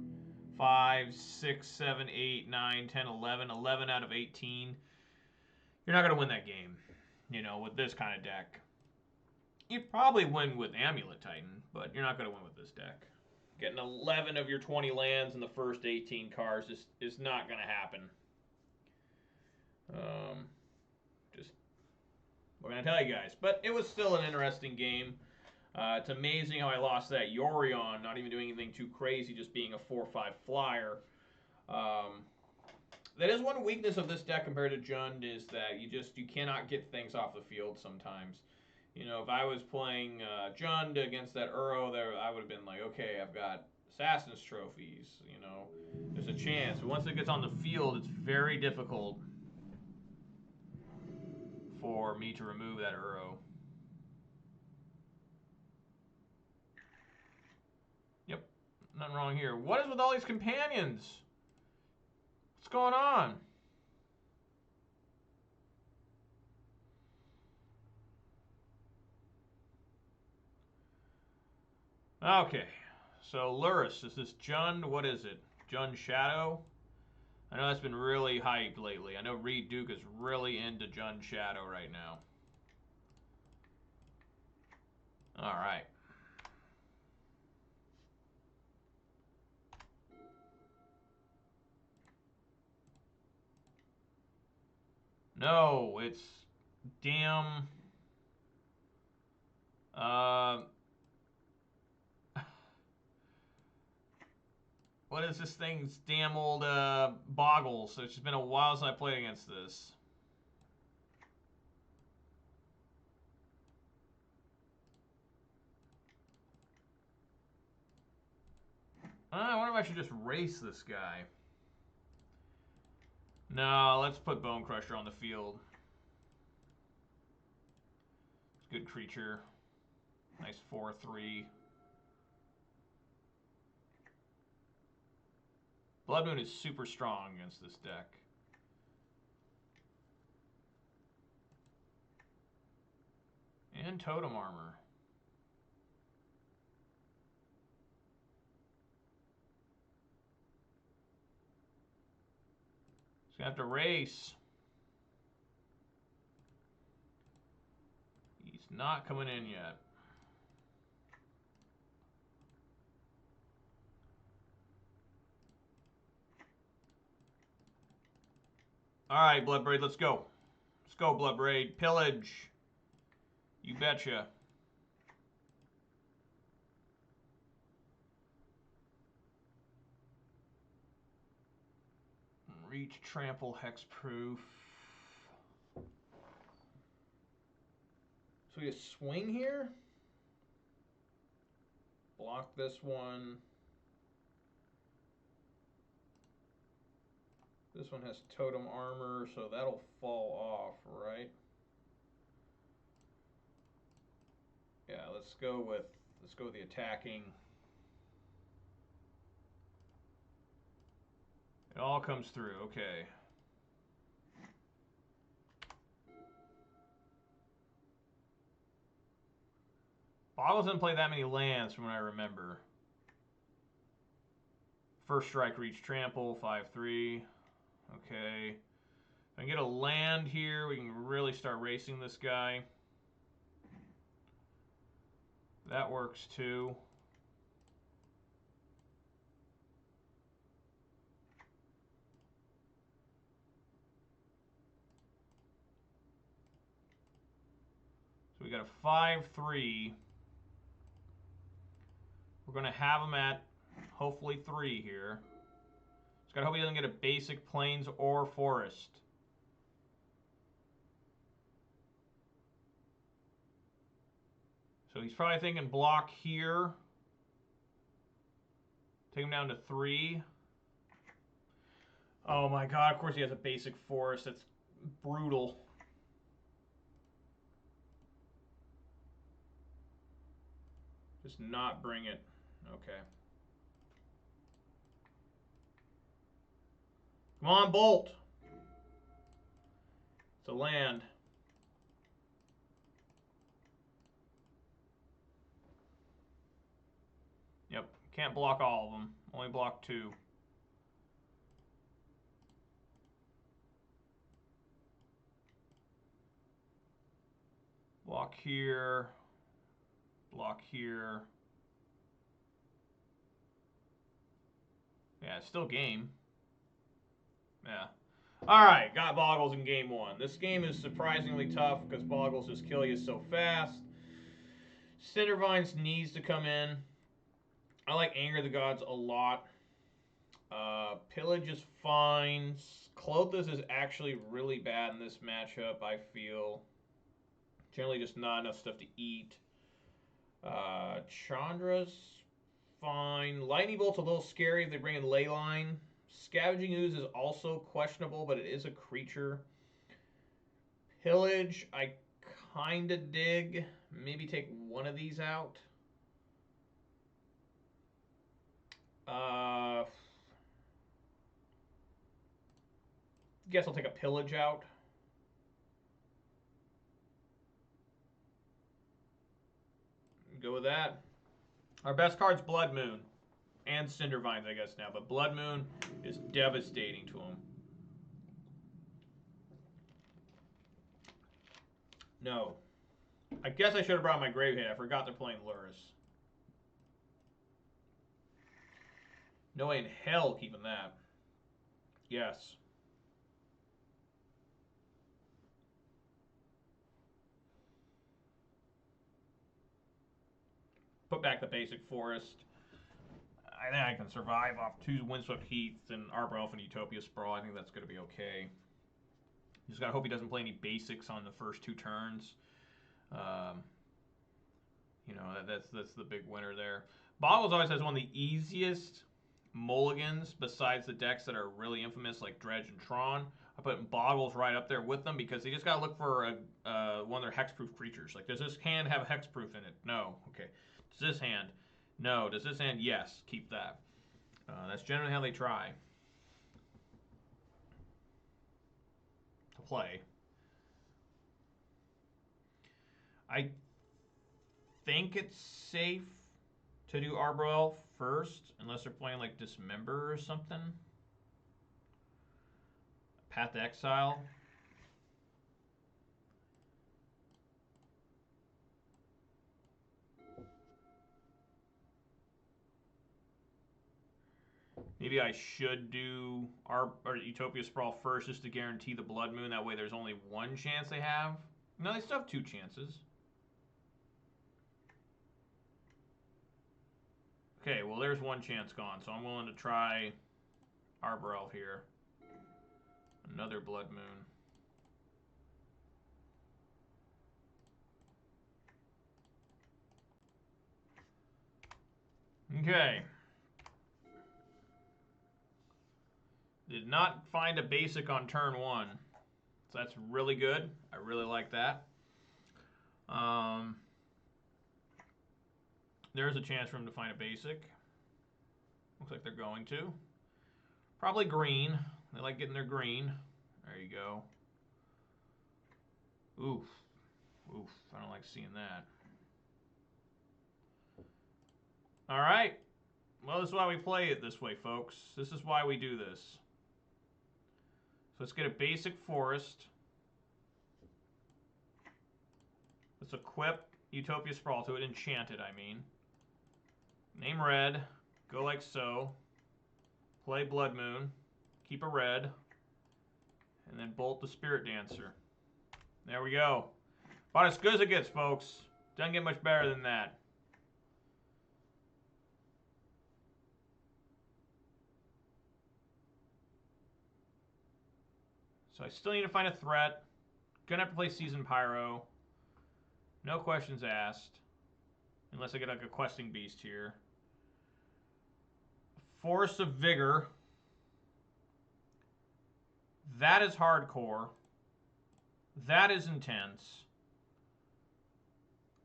5, 6, 7, 8, 9, 10, 11. 11 out of 18. You're not going to win that game, you know, with this kind of deck. You'd probably win with Amulet Titan, but you're not going to win with this deck. Getting 11 of your 20 lands in the first 18 cards is not going to happen. Just, we're going to tell you guys. But it was still an interesting game. It's amazing how I lost that Yorion, not even doing anything too crazy, just being a 4/5 flyer. That is one weakness of this deck compared to Jund, is that you cannot get things off the field sometimes. You know, if I was playing Jund against that Uro, there I would have been like, okay, I've got Assassin's Trophies. You know, there's a chance. But once it gets on the field, it's very difficult for me to remove that Uro. Yep, nothing wrong here. What is with all these companions? What's going on? Okay, so Lurrus, is this Jund? What is it? Jund Shadow? I know that's been really hyped lately. I know Reed Duke is really into Jund Shadow right now. All right. No, it's damn. What is this thing's damn old Boggles? It's been a while since I played against this. I wonder if I should just race this guy. No, let's put Bone Crusher on the field. It's a good creature. Nice 4/3. Blood Moon is super strong against this deck. And Totem Armor. He's going to have to race. He's not coming in yet. All right, Bloodbraid, let's go. Let's go, Bloodbraid. Pillage. You betcha. Reach, trample, hexproof. So we just swing here. Block this one. This one has totem armor, so that'll fall off, right? Yeah, let's go with the attacking. It all comes through, okay. Boggles didn't play that many lands from what I remember. First strike, reach trample, 5/3. Okay. If I can get a land here, we can really start racing this guy. That works too. So we got a 5/3. We're going to have him at hopefully 3 here. Just got to hope he doesn't get a basic plains or forest. So he's probably thinking block here. Take him down to 3. Oh my god, of course he has a basic forest. That's brutal. Just not bring it. Okay. Come on, Bolt. It's a land. Yep. Can't block all of them. Only block 2. Block here. Block here. Yeah, it's still game. Yeah. Alright, got Boggles in game 1. This game is surprisingly tough because Boggles just kill you so fast. Cindervines needs to come in. I like Anger of the Gods a lot. Pillage is fine. Klothys is actually really bad in this matchup, I feel. Generally just not enough stuff to eat. Chandra's fine. Lightning Bolt's a little scary if they bring in Leyline. Scavenging Ooze is also questionable, but it is a creature. Pillage, I kind of dig. Maybe take one of these out. Guess I'll take a Pillage out. Go with that. Our best card's Blood Moon. And Cindervines, I guess, now. But Blood Moon is devastating to him. No. I guess I should have brought my Gravehead. I forgot they're playing Lurrus. No way in hell keeping that. Yes. Put back the basic forest. I think I can survive off 2 Windswept Heaths and Arbor Elf and Utopia Sprawl. I think that's going to be okay. Just got to hope he doesn't play any basics on the first 2 turns. You know, that's the big winner there. Boggles always has one of the easiest mulligans besides the decks that are really infamous like Dredge and Tron. I put Boggles right up there with them because they just got to look for one of their hexproof creatures. Like, does this hand have hexproof in it? No. Okay. Does this hand? No. Does this hand? Yes. Keep that. That's generally how they try to play. I think it's safe to do Arbor Elf first, unless they're playing like Dismember or something. Path to Exile. Maybe I should do Utopia Sprawl first just to guarantee the Blood Moon. That way there's only 1 chance they have. No, they still have 2 chances. Okay, well there's 1 chance gone, so I'm willing to try Arbor Elf here. Another Blood Moon. Okay. Did not find a basic on turn 1. So that's really good. I really like that. There's a chance for him to find a basic. Looks like they're going to. Probably green. They like getting their green. There you go. Oof. Oof. I don't like seeing that. All right. Well, this is why we play it this way, folks. This is why we do this. So let's get a basic forest. Let's equip Utopia Sprawl to it. Enchanted, I mean. Name red. Go like so. Play Blood Moon. Keep a red. And then bolt the Spirit Dancer. There we go. About as good as it gets, folks. Doesn't get much better than that. So I still need to find a threat. Gonna have to play Seasoned Pyro. No questions asked. Unless I get like a questing beast here. Force of Vigor. That is hardcore. That is intense.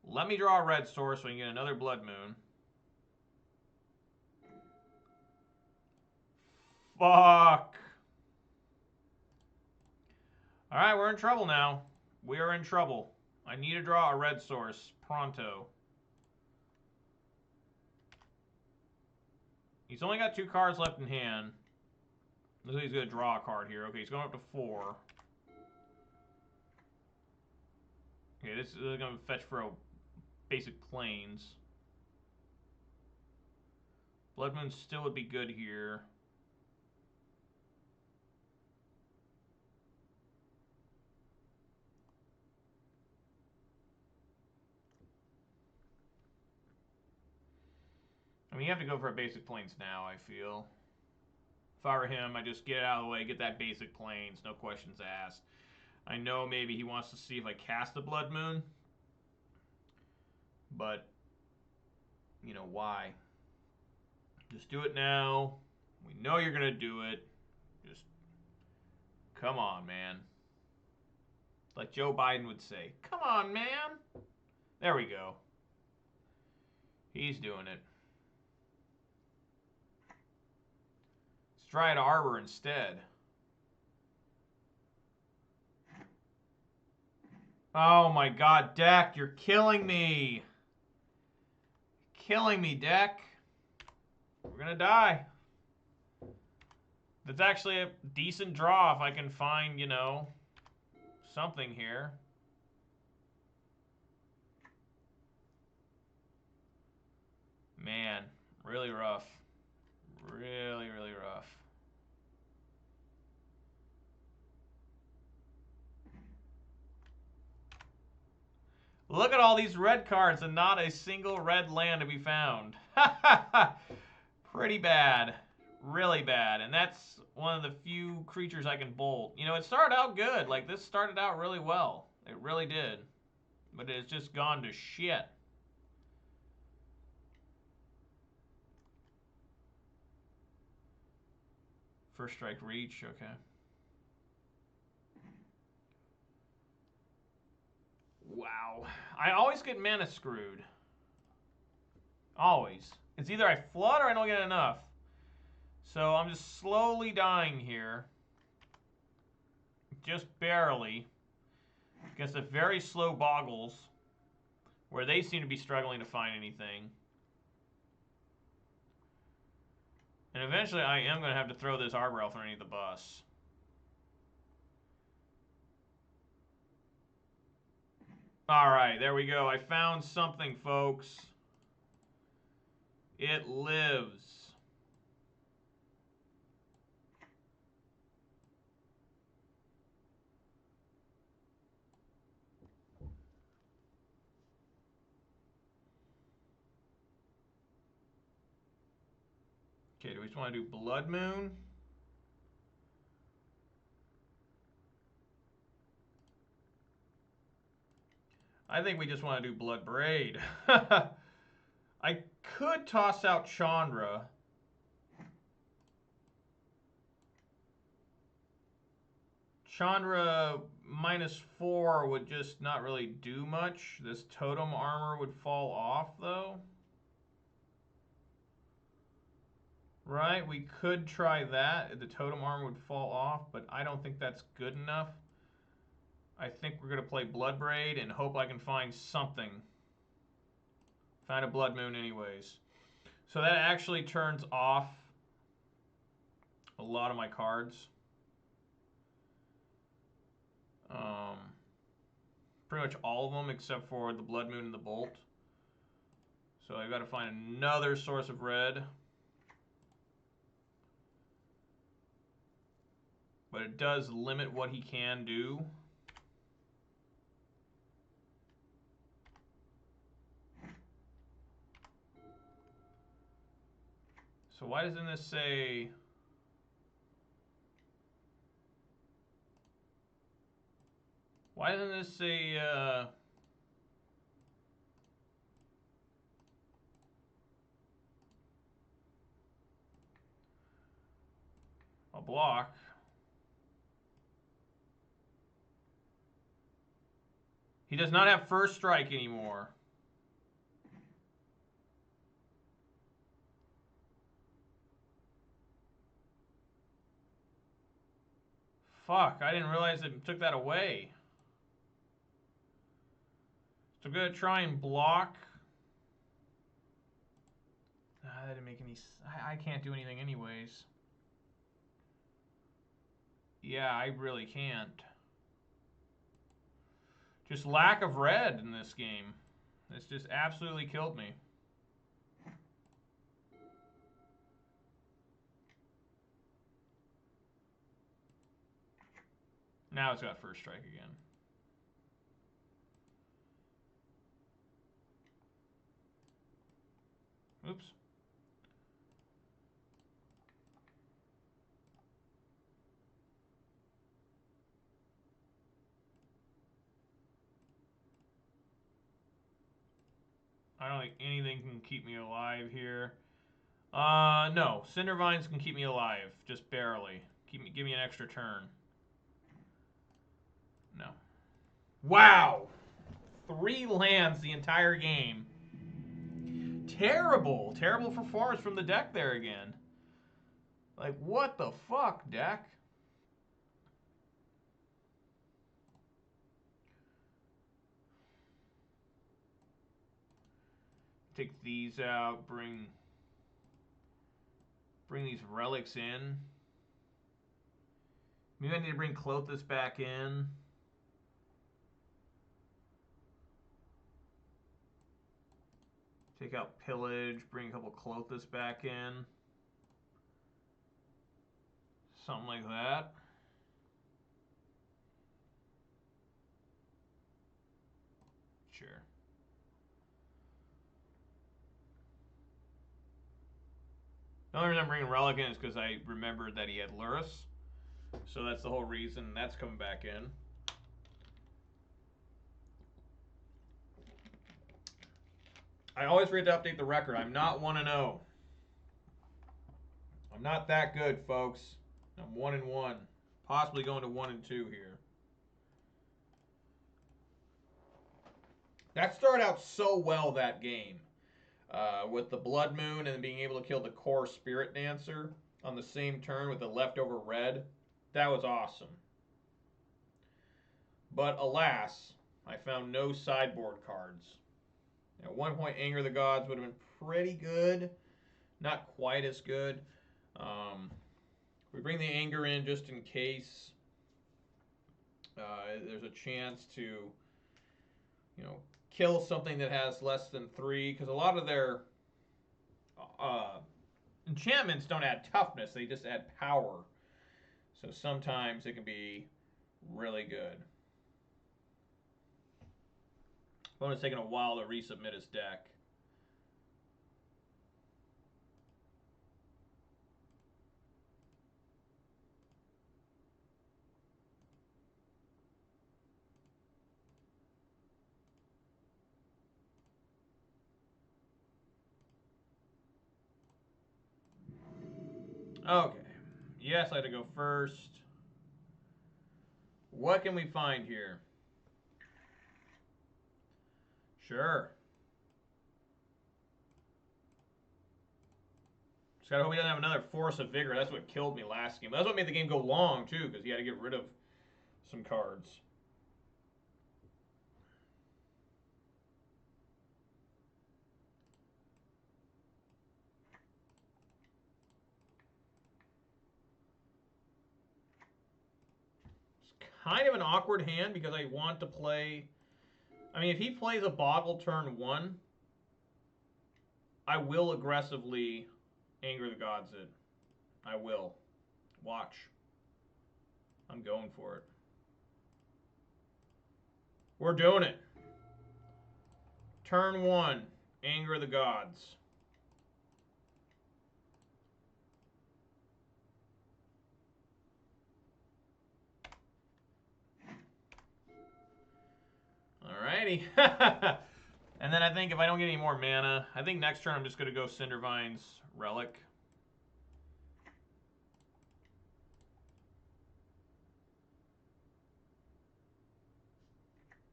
Let me draw a red source so we can get another Blood Moon. Fuck. Alright, we're in trouble now. We are in trouble. I need to draw a red source. Pronto. He's only got 2 cards left in hand. Looks like he's going to draw a card here. Okay, he's going up to 4. Okay, this is going to fetch for a basic plains. Blood Moon still would be good here. I mean, you have to go for a basic plains now, I feel. If I were him, I'd just get it out of the way, get that basic plains, no questions asked. I know maybe he wants to see if I cast the Blood Moon. But, you know, why? Just do it now. We know you're going to do it. Just, come on, man. Like Joe Biden would say, come on, man. There we go. He's doing it. Let's try an Arbor instead. Oh my god, deck, you're killing me. Killing me, deck. We're gonna die. That's actually a decent draw if I can find, you know, something here. Man, really rough. Really, really rough. Look at all these red cards and not a single red land to be found. Pretty bad. Really bad. And that's one of the few creatures I can bolt. You know, it started out good. Like, this started out really well. It really did. But it's just gone to shit. First strike reach, okay. Wow. I always get mana screwed. Always. It's either I flood or I don't get enough. So I'm just slowly dying here. Just barely. Against a very slow Boggles. Where they seem to be struggling to find anything. And eventually I am going to have to throw this Arbor Elf underneath the bus. Alright, there we go. I found something, folks. It lives. Okay, do we just want to do Blood Moon? I think we just want to do Blood Braid. I could toss out Chandra. Chandra -4 would just not really do much. This totem armor would fall off, though. Right, we could try that. The totem armor would fall off, but I don't think that's good enough. I think we're going to play Bloodbraid and hope I can find something. Find a Blood Moon anyways. So that actually turns off a lot of my cards. Pretty much all of them except for the Blood Moon and the Bolt. So I've got to find another source of red. But it does limit what he can do. So why doesn't this say... Why doesn't this say... a block? He does not have first strike anymore. Fuck, I didn't realize it took that away. So I'm going to try and block. That didn't make any... I can't do anything anyways. Yeah, I really can't. Just lack of red in this game. This just absolutely killed me. Now it's got first strike again. Oops. I don't think anything can keep me alive here. No. Cinder Vines can keep me alive. Just barely. Give me an extra turn. No. Wow! 3 lands the entire game. Terrible. Terrible performance from the deck there again. Like, what the fuck, deck? Take these out, bring these relics in. Maybe I need to bring Clothis back in. Take out Pillage, bring a couple Clothis back in. Something like that. Sure. The only reason I'm bringing Relic in is because I remembered that he had Lurrus. So that's the whole reason that's coming back in. I always forget to update the record. I'm not 1-0. I'm not that good, folks. I'm 1-1. Possibly going to 1-2 here. That started out so well, that game. With the Blood Moon and being able to kill the core Spirit Dancer on the same turn with the leftover red. That was awesome. But alas, I found no sideboard cards. At one point, Anger of the Gods would have been pretty good. Not quite as good. We bring the Anger in just in case there's a chance to, kill something that has less than 3. Because a lot of their enchantments don't add toughness. They just add power. So sometimes it can be really good. Opponent's taking a while to resubmit his deck. Okay. Yes, I had to go first. What can we find here? Sure. Just gotta hope he doesn't have another Force of Vigor. That's what killed me last game. That's what made the game go long, too, because he had to get rid of some cards. It's kind of an awkward hand because I want to play... I mean, if he plays a Boggle turn 1, I will aggressively Anger the Gods it. I will. Watch. I'm going for it. We're doing it. Turn 1, Anger the Gods. Alrighty. And then I think if I don't get any more mana, I think next turn I'm just going to go Cindervine's Relic.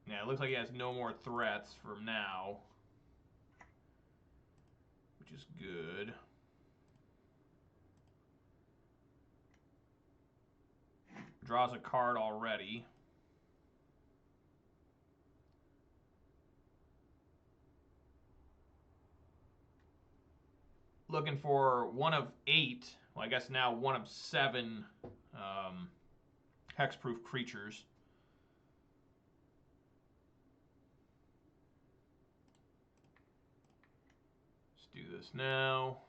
Yeah, it looks like he has no more threats from now, which is good. Draws a card already. Looking for 1 of 8, well, I guess now 1 of 7 hexproof creatures. Let's do this now.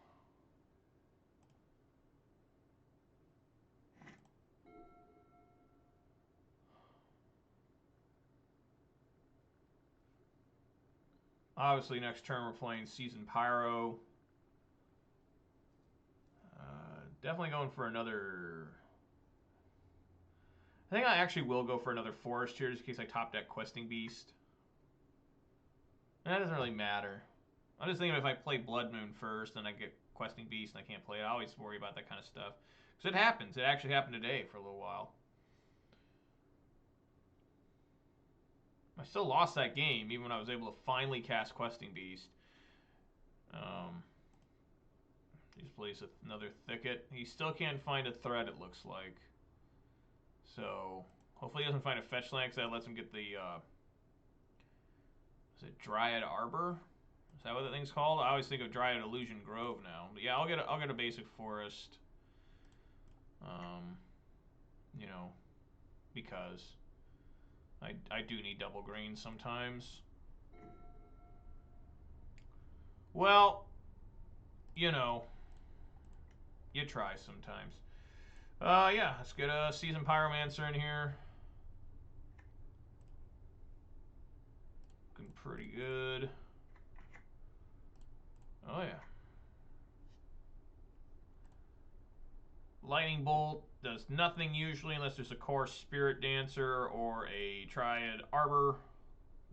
Obviously, next turn we're playing Seasoned Pyro. Definitely going for another... I think I actually will go for another Forest here, just in case I top deck Questing Beast. And that doesn't really matter. I'm just thinking if I play Blood Moon first, and I get Questing Beast and I can't play it, I always worry about that kind of stuff. Because it happens. It actually happened today for a little while. I still lost that game, even when I was able to finally cast Questing Beast. He's placed another Thicket. He still can't find a threat, it looks like. So, hopefully he doesn't find a fetch land, because that lets him get the, is it Dryad Arbor? Is that what that thing's called? I always think of Dryad Illusion Grove now. But yeah, I'll get a basic forest. You know, because I do need double green sometimes. Well, you know, you try sometimes. Yeah, let's get a Seasoned Pyromancer in here. Looking pretty good. Oh, yeah. Lightning Bolt does nothing usually unless there's a Core Spirit Dancer or a Dryad Arbor,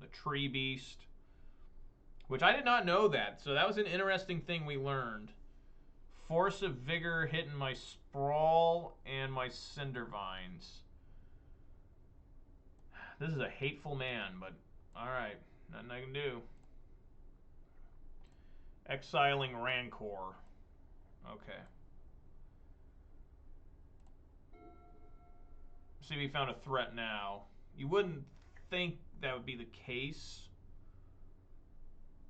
the Tree Beast. Which I did not know that, so that was an interesting thing we learned. Force of Vigor hitting my Sprawl and my Cindervines. This is a hateful man, but alright, nothing I can do. Exiling Rancor. Okay. See if he found a threat now. You wouldn't think that would be the case.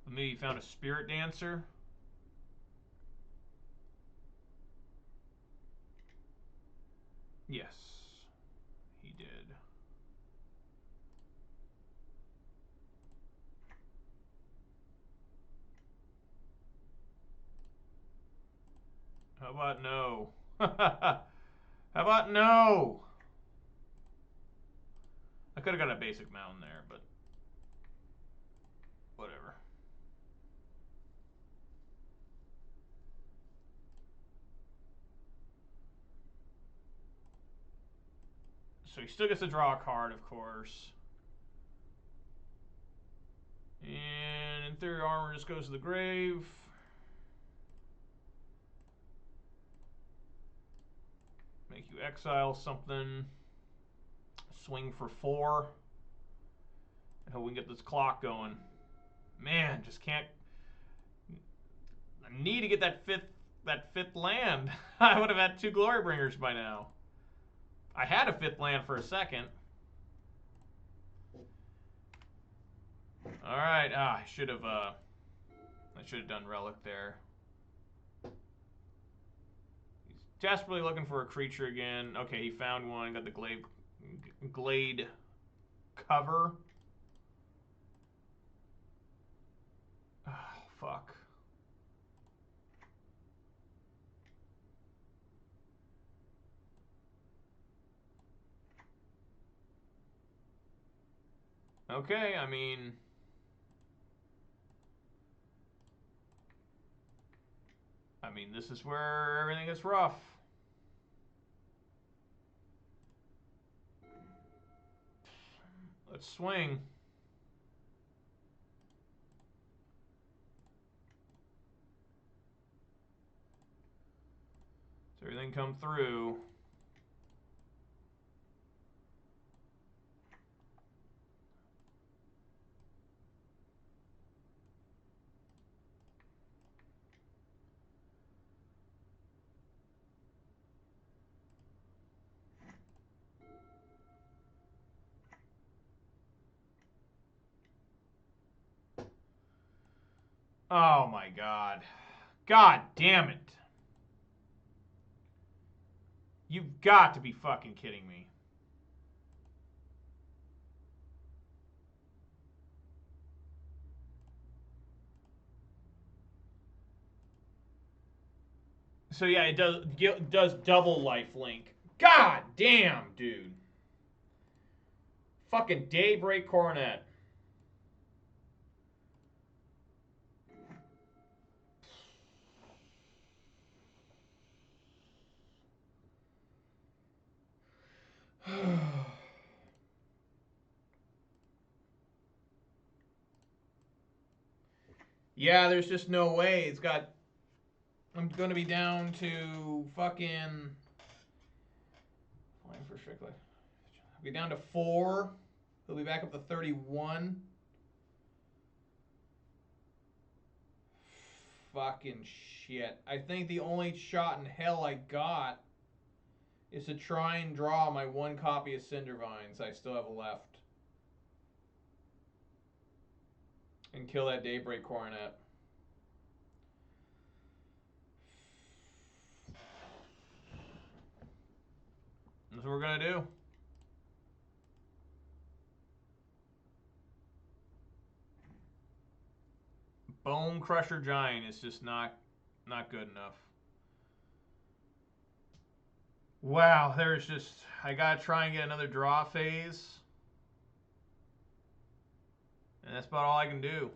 But maybe he found a Spirit Dancer. Yes, he did. How about no? How about no? I could have got a basic mountain there, but whatever. So he still gets to draw a card, of course. And Inferior Armor just goes to the grave. Make you exile something. Swing for 4. I hope we can get this clock going. Man, just can't. I need to get that fifth land. I would have had 2 Glory Bringers by now. I had a 5th land for a second. All right. I should have done Relic there. He's desperately looking for a creature again. Okay, he found one. Got the Glade cover. Oh, fuck. Okay, I mean, this is where everything gets rough. Let's swing. Does everything come through? Oh my god. God damn it. You've got to be fucking kidding me. So yeah, it does double lifelink. God damn, dude. Fucking Daybreak Coronet. Yeah, there's just no way. It's got... I'm going to be down to fucking... Flying for strictly. I'll be down to 4. He'll be back up to 31. Fucking shit. I think the only shot in hell I got is to try and draw my 1 copy of Cindervines I still have left. And kill that Daybreak Coronet. That's what we're going to do. Bone Crusher Giant is just not good enough. Wow, there's just... I got to try and get another draw phase. And that's about all I can do.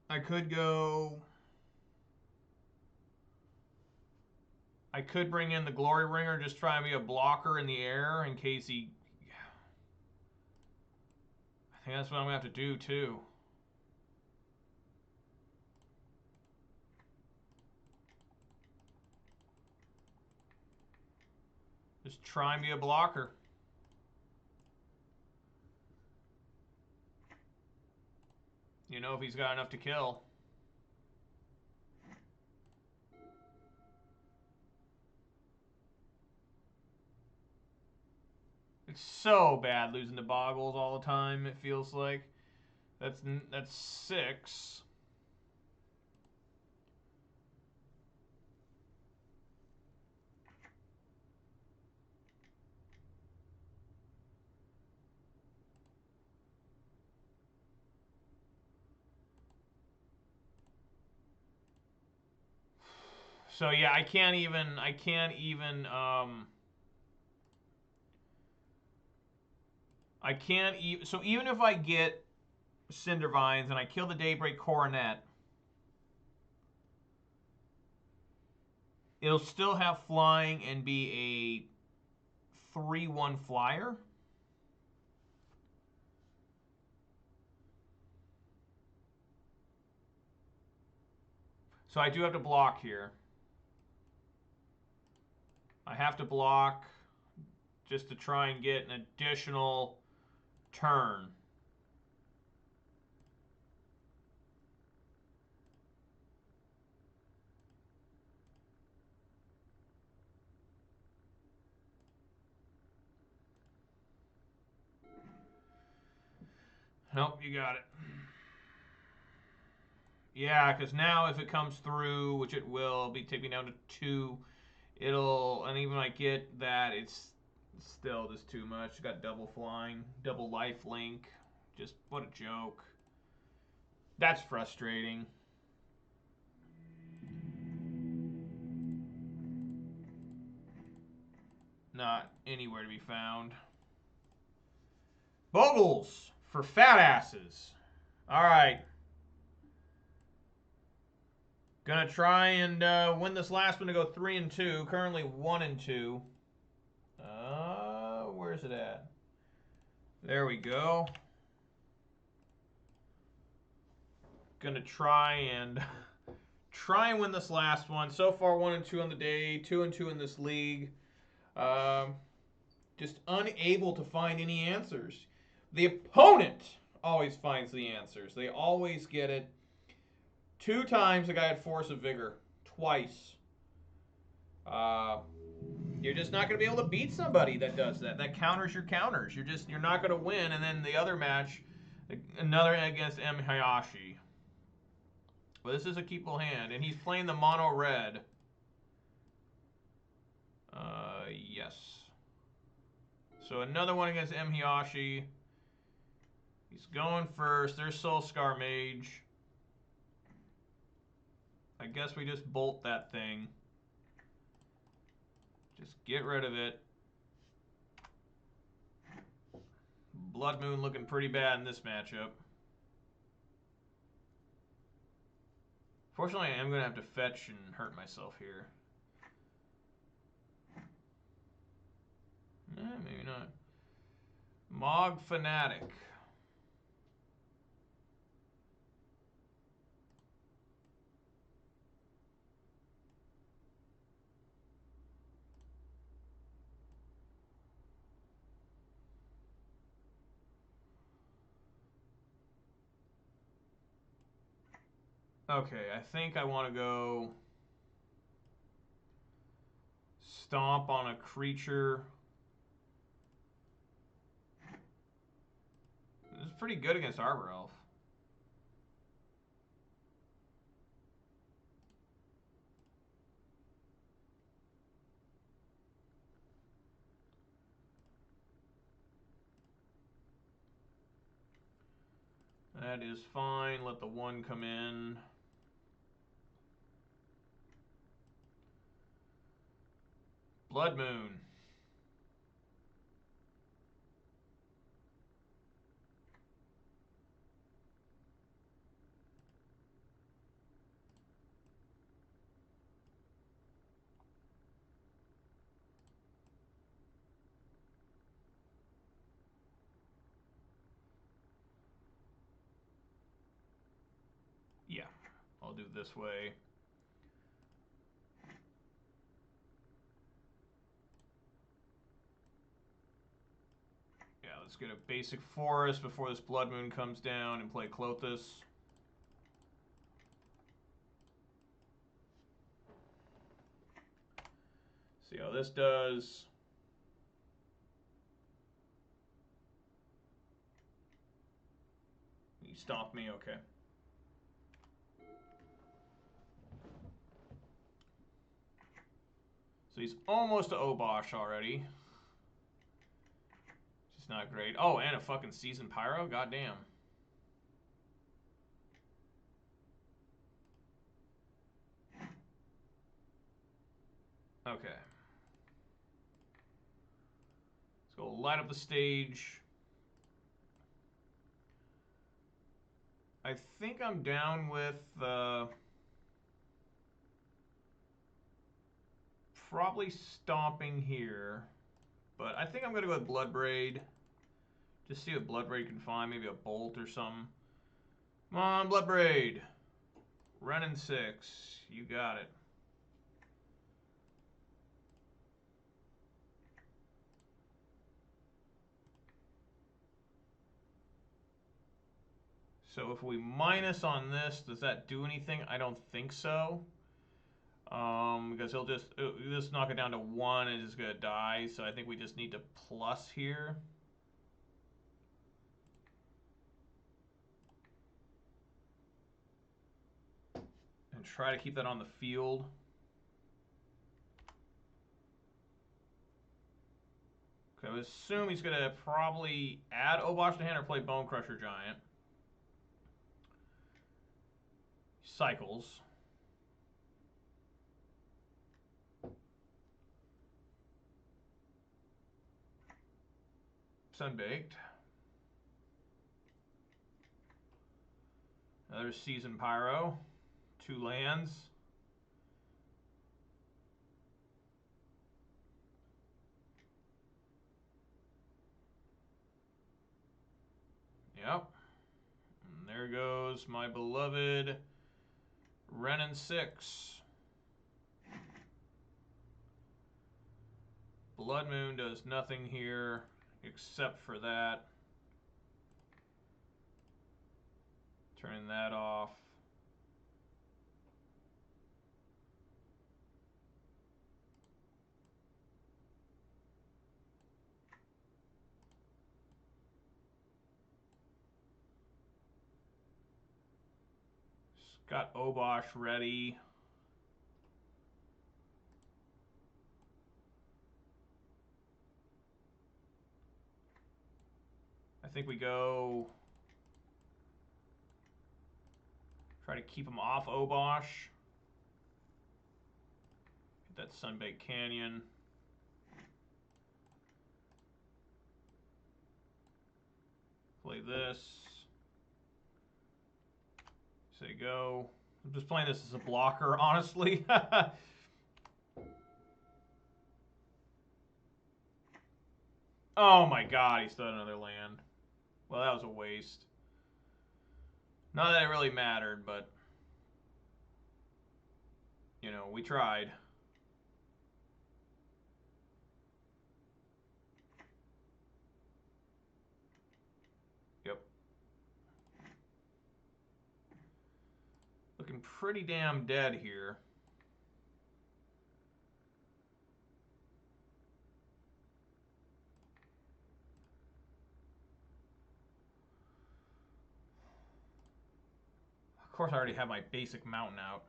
I could go... I could bring in the Glory Bringer, just try and be a blocker in the air in case he... I think that's what I'm going to have to do, too. Just try and be a blocker. You know, if he's got enough to kill. It's so bad losing to Boggles all the time, it feels like. That's 6. So yeah, I can't even so even if I get Cindervines and I kill the Daybreak Coronet, it'll still have flying and be a 3/1 flyer. So I do have to block here. I have to block just to try and get an additional turn. Nope, you got it. Yeah, because now if it comes through, which it will, be take me down to 2. It'll, and even when I get that, it's still just too much. Got double flying, double life link. Just, what a joke. That's frustrating. Not anywhere to be found. Bogles for fat asses. All right. Gonna try and win this last one to go 3-2. Currently 1-2. Where's it at? There we go. Gonna try and win this last one. So far 1-2 on the day, 2-2 in this league. Just unable to find any answers. The opponent always finds the answers. They always get it. 2 times the guy had Force of Vigor. Twice. You're just not going to be able to beat somebody that does that. That counters your counters. You're not going to win. And then the other match, another against M. Hayashi. But this is a keepable hand. And he's playing the mono red. Yes. So another one against M. Hayashi. He's going first. There's Soulscar Mage. I guess we just bolt that thing. Just get rid of it. Blood Moon looking pretty bad in this matchup. Fortunately, I am going to have to fetch and hurt myself here. Maybe not. Mog Fanatic. Okay, I think I want to go stomp on a creature. This is pretty good against Arbor Elf. That is fine. Let the 1 come in. Blood Moon. Yeah, I'll do it this way. Yeah, let's get a basic forest before this Blood Moon comes down and play Clothis. See how this does. You stomp me, okay. So he's almost to Obosh already. Just not great. Oh, and a fucking Seasoned Pyro? Goddamn. Okay. Let's go light up the stage. I think I'm down with probably stomping here. But I think I'm going to go with Bloodbraid. Just see what Bloodbraid can find. Maybe a Bolt or something. Come on, Bloodbraid. Running 6. You got it. So if we minus on this, does that do anything? I don't think so. Because he'll just knock it down to 1 and it's gonna die. So I think we just need to plus here. And try to keep that on the field. Okay, I would assume he's gonna probably add Obosh to hand or play Bone Crusher Giant. Cycles. Sunbaked. Another Seasoned Pyro. 2 lands. Yep. And there goes my beloved Renin 6. Blood Moon does nothing here except for that. Turning that off. Got Obosh ready. I think we go try to keep him off Obosh. Get that Sunbaked Canyon. Play this. Say go. I'm just playing this as a blocker, honestly. Oh my god, he still had another land. Well, that was a waste. Not that it really mattered, but you know, we tried. Yep. Looking pretty damn dead here. Of course, I already have my basic mountain out.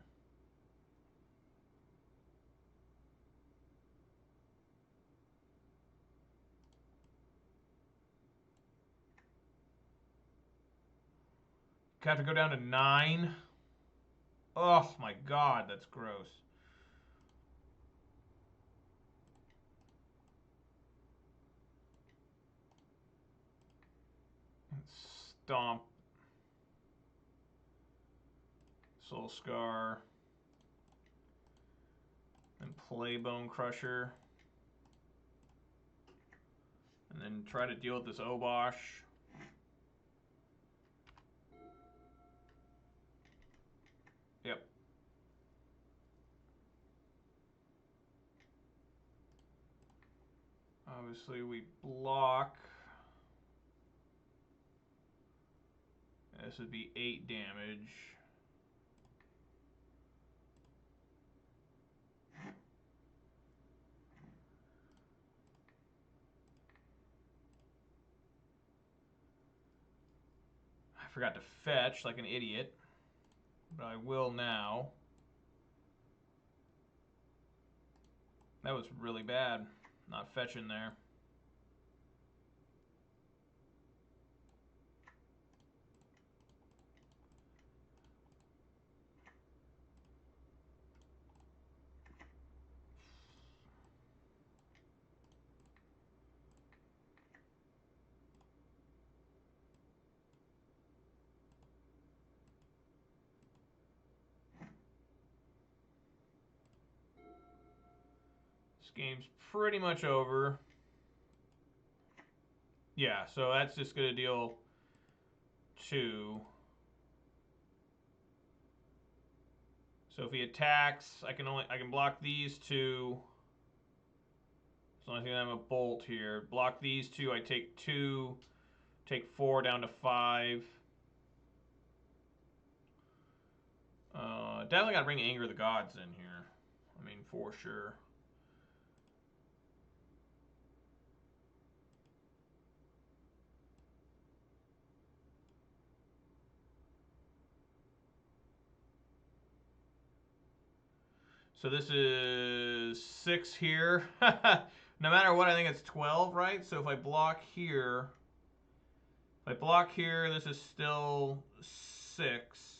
Have to go down to 9. Oh my god, that's gross. Stomp. Soul Scar. And play Bone Crusher. And then try to deal with this Obosh. Yep. Obviously, we block. This would be 8 damage. I forgot to fetch like an idiot, but I will now. That was really bad, not fetching there. This game's pretty much over. Yeah, so that's just going to deal 2. So if he attacks, I can block these two. As long as I have a bolt here. Block these two, I take 2, take 4 down to 5. Definitely got to bring Anger of the Gods in here. I mean, for sure. So this is 6 here. No matter what, I think it's 12, right? So if I block here, this is still 6.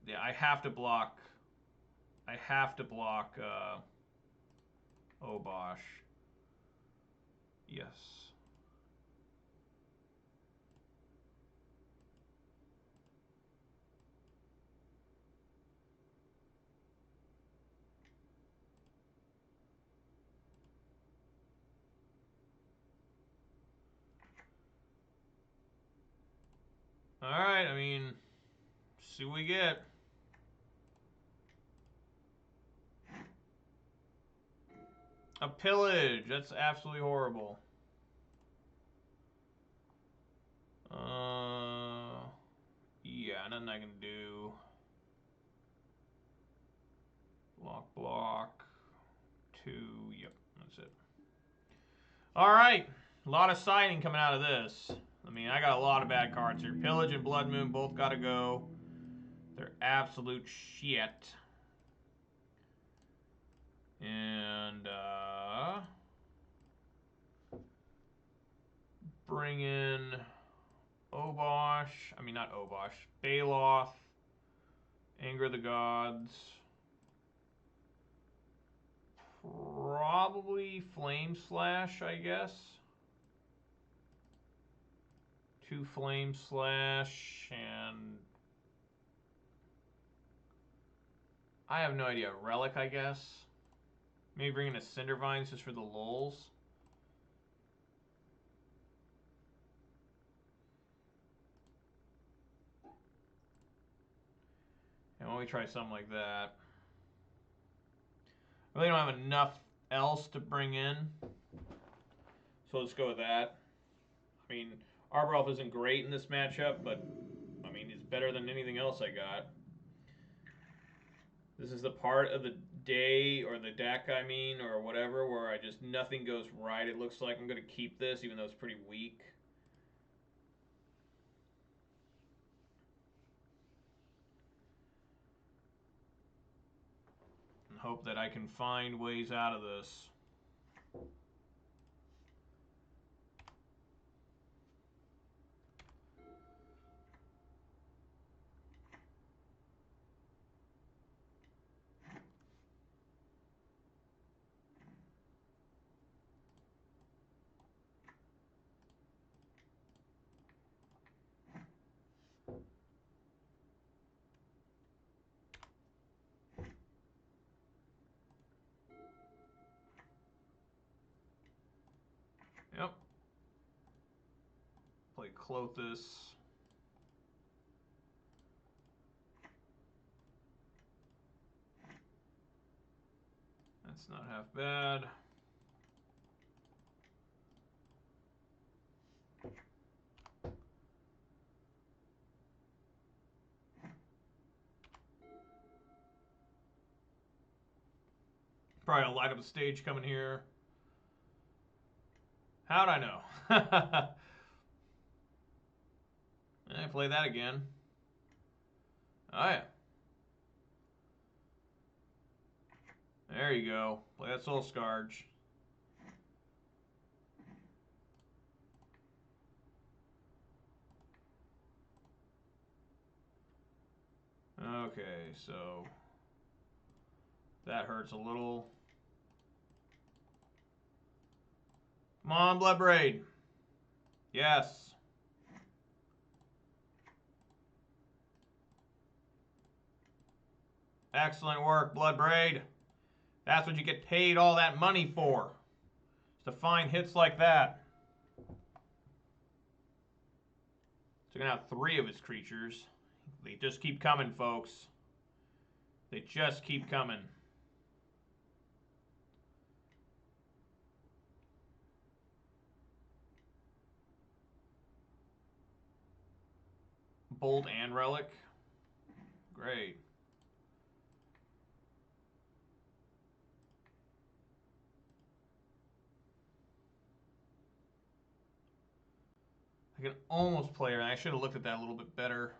Yeah, I have to block. Obosh. Yes. All right, I mean, see what we get. A pillage. That's absolutely horrible. Yeah, nothing I can do. Block. 2. Yep, that's it. All right, a lot of siding coming out of this. I mean, I got a lot of bad cards here. Pillage and Blood Moon both got to go. They're absolute shit. And bring in Obosh. I mean, not Obosh. Baloth. Anger of the Gods. Probably Flame Slash, I guess. 2 Flame Slash, and I have no idea. Relic, I guess. Maybe bring in a Cindervines just for the lulz. And why don't we try something like that? I really don't have enough else to bring in. So let's go with that. I mean, Arbor Elf isn't great in this matchup, but I mean, it's better than anything else I got. This is the part of the day, or the deck, I mean, or whatever, where I just, nothing goes right. It looks like I'm going to keep this, even though it's pretty weak. And hope that I can find ways out of this. Yep. Play Clothis. That's not half bad. Probably a light up a stage coming here. How'd I know? I play that again. Oh yeah. There you go. Play that Soul Scourge. Okay, so that hurts a little. Come on, Bloodbraid. Yes. Excellent work, Bloodbraid. That's what you get paid all that money for. Is to find hits like that. Took out 3 of his creatures. They just keep coming, folks. They just keep coming. Bolt and Relic. Great. I can almost play her. I should have looked at that a little bit better.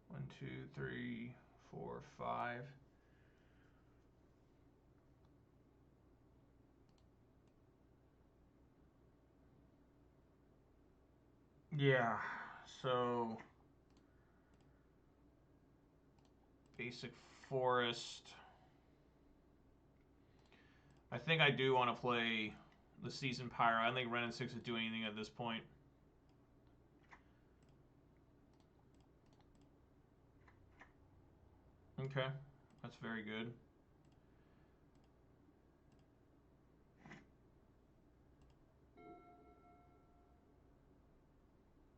One, two, three, four, five. Yeah, so basic forest. I think I do want to play the Seasoned Pyro. I don't think Ren and 6 is doing anything at this point. Okay, that's very good.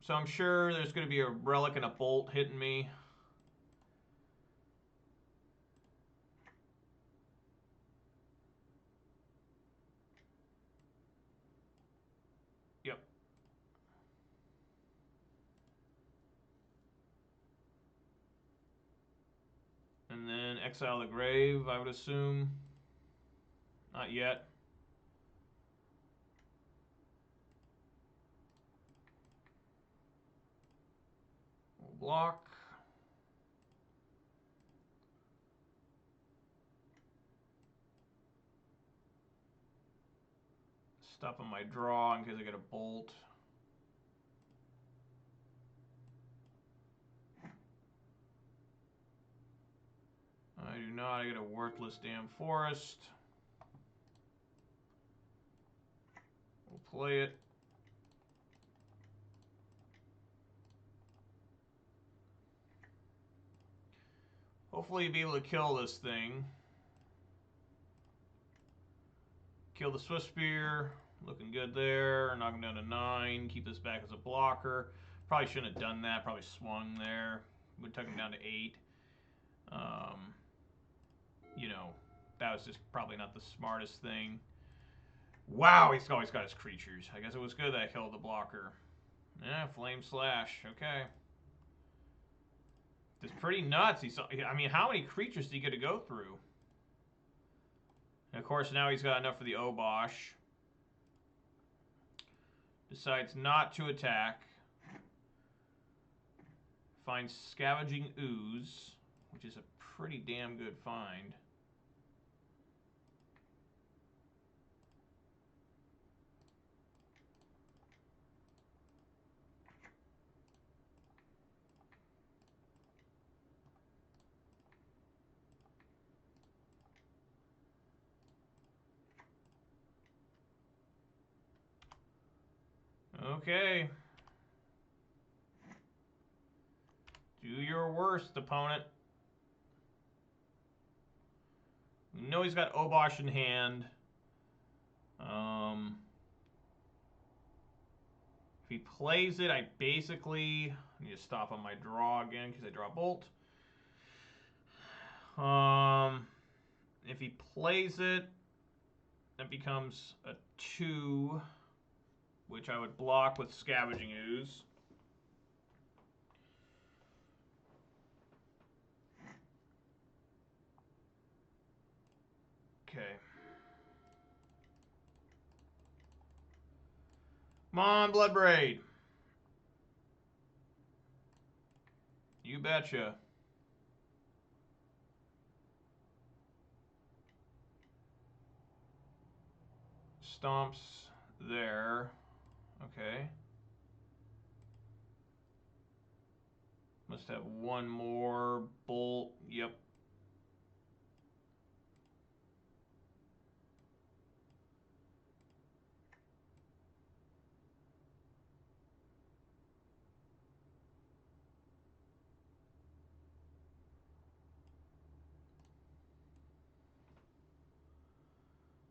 So I'm sure there's going to be a Relic and a Bolt hitting me. Yep. And then Exile the Grave, I would assume. Not yet. We'll block. Stop on my draw in case I get a Bolt. I do not. I get a worthless damn forest. We'll play it. Hopefully you'll be able to kill this thing. Kill the Swift Spear. Looking good there. Knock him down to 9. Keep this back as a blocker. Probably shouldn't have done that. Probably swung there. Would took him down to 8. You know, that was just probably not the smartest thing. Wow, he's always got his creatures. I guess it was good that I killed the blocker. Yeah, Flame Slash. Okay. It's pretty nuts. I mean, how many creatures did he get to go through? And of course, now he's got enough for the Obosh. Decides not to attack. Finds Scavenging Ooze, which is a pretty damn good find. Okay. Do your worst, opponent. We know he's got Obosh in hand. If he plays it, I basically need to stop on my draw again because I draw Bolt. If he plays it, that becomes a 2, which I would block with Scavenging Ooze. Okay. Come on, Bloodbraid. You betcha. Stomps there. Okay. Must have one more Bolt. Yep.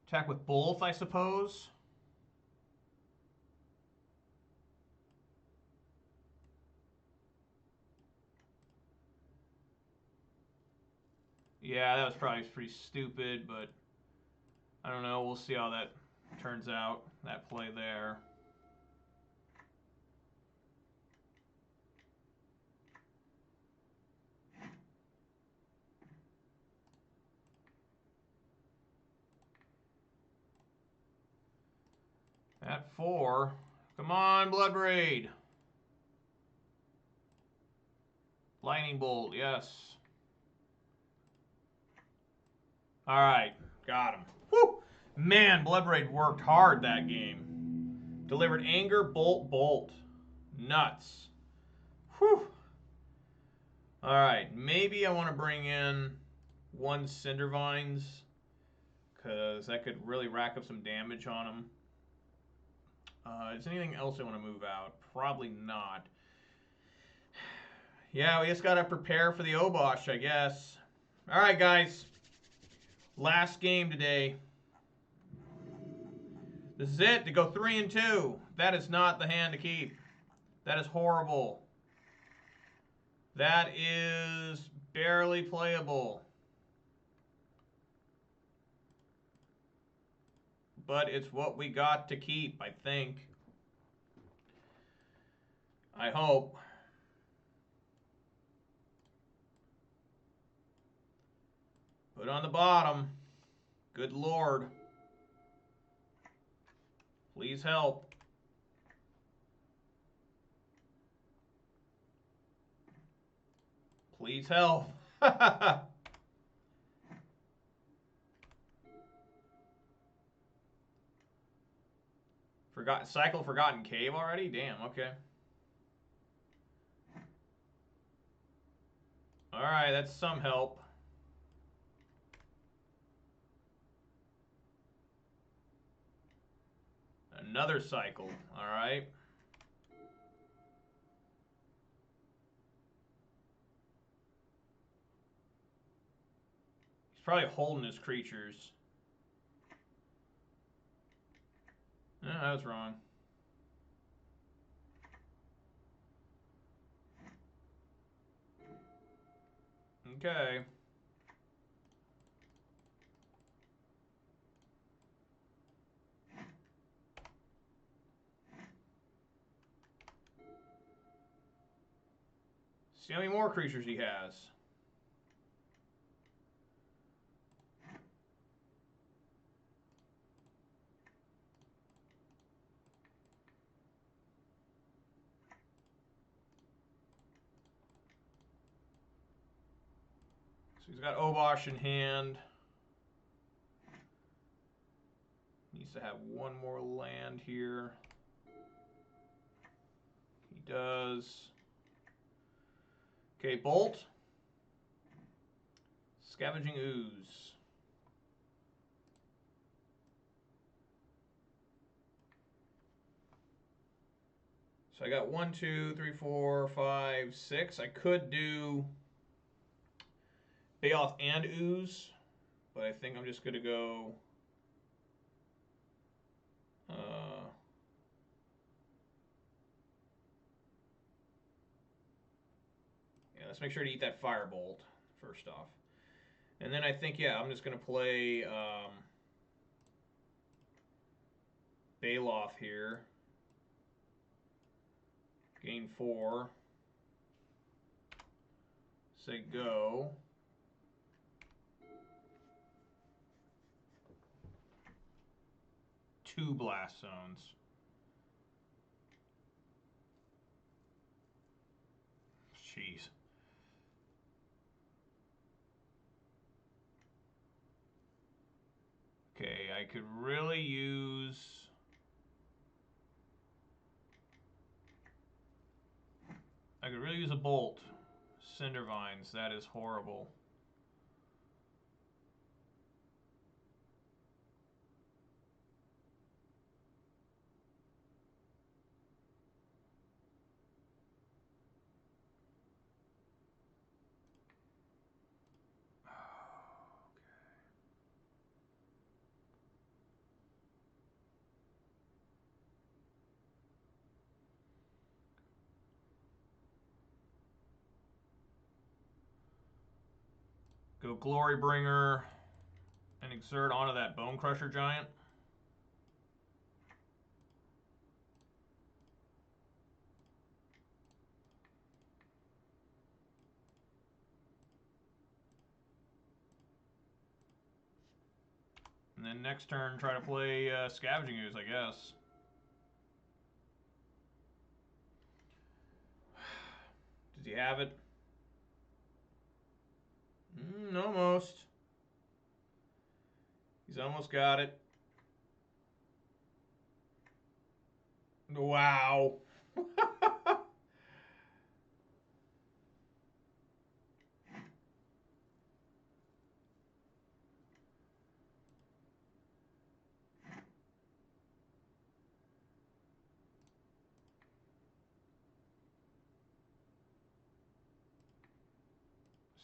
Attack with both, I suppose. Yeah, that was probably pretty stupid, but I don't know. We'll see how that turns out, that play there. At 4. Come on, Bloodbraid. Lightning Bolt, yes. All right, got him. Whew. Man, Bloodbraid worked hard that game. Delivered Anger, Bolt, Bolt. Nuts. Whew. All right, maybe I want to bring in 1 Cindervines, because that could really rack up some damage on him. Is there anything else I want to move out? Probably not. Yeah, we just got to prepare for the Obosh, I guess. All right, guys. Last game today. This is it, to go 3-2. That is not the hand to keep. That is horrible. That is barely playable. But it's what we got to keep, I think. I hope. Put on the bottom. Good Lord. Please help. Please help. Cycle Forgotten Cave already? Damn, okay. Alright, that's some help. Another cycle, alright. He's probably holding his creatures. No, I was wrong. Okay. See how many more creatures he has. So he's got Obosh in hand. Needs to have 1 more land here. He does. Okay, Bolt. Scavenging Ooze. So I got 1, 2, 3, 4, 5, 6. I could do Bayoth and Ooze, but I think I'm just going to go... yeah, let's make sure to eat that Firebolt first off. And then I think, yeah, I'm just going to play Baloth here. Gain 4. Say go. Two Blast Zones. Jeez. Okay, I could really use... a Bolt. Cindervines, that is horrible. Go Glorybringer and exert onto that Bone Crusher Giant. And then next turn, try to play Scavenging Ooze, I guess. Does he have it? Almost. He's almost got it. Wow. Let's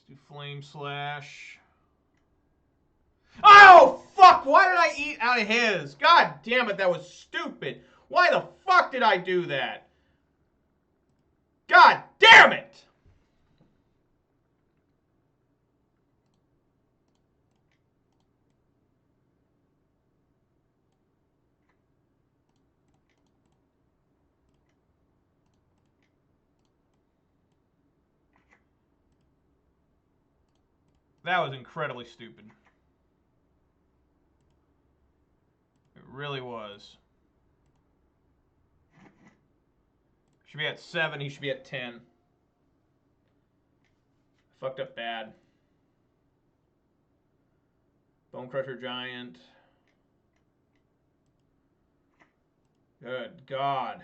do Flame Slash. Oh, fuck! Why did I eat out of his? God damn it, that was stupid. Why the fuck did I do that? God damn it! That was incredibly stupid. It really was. Should be at 7, he should be at 10. Fucked up bad. Bone Crusher Giant. Good God.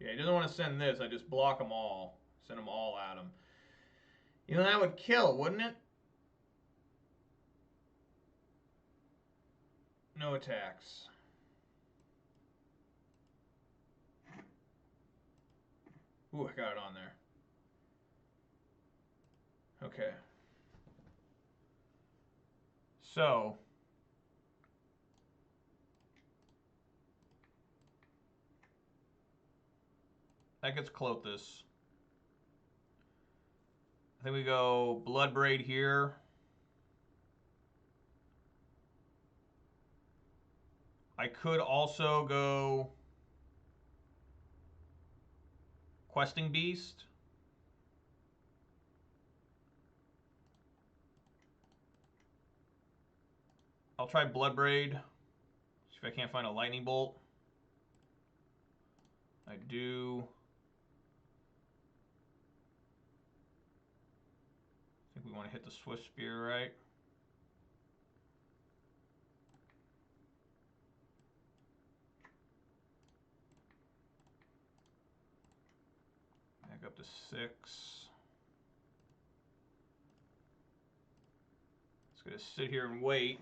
Yeah, he doesn't want to send this. I just block them all. Send them all at him. You know, that would kill, wouldn't it? No attacks. Ooh, I got it on there. Okay. So. That gets Clothis. I think we go Bloodbraid here. I could also go Questing Beast. I'll try Bloodbraid. See if I can't find a Lightning Bolt. I do. I think we want to hit the Swift Spear, right? Back up to 6. Just gonna sit here and wait.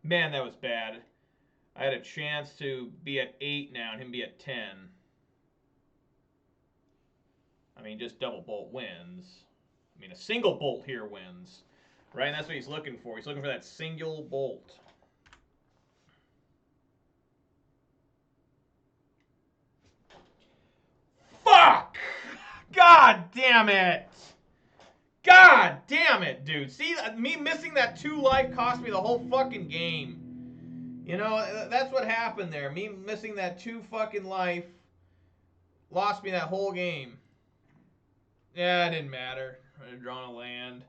Man, that was bad. I had a chance to be at 8 now and him be at 10. I mean, just double bolt wins. I mean, a single bolt here wins. Right? And that's what he's looking for. He's looking for that single bolt. Fuck! God damn it! God damn it, dude. See, me missing that 2 life cost me the whole fucking game. You know, that's what happened there. Me missing that 2 fucking life lost me that whole game. Yeah, it didn't matter. I had drawn a land.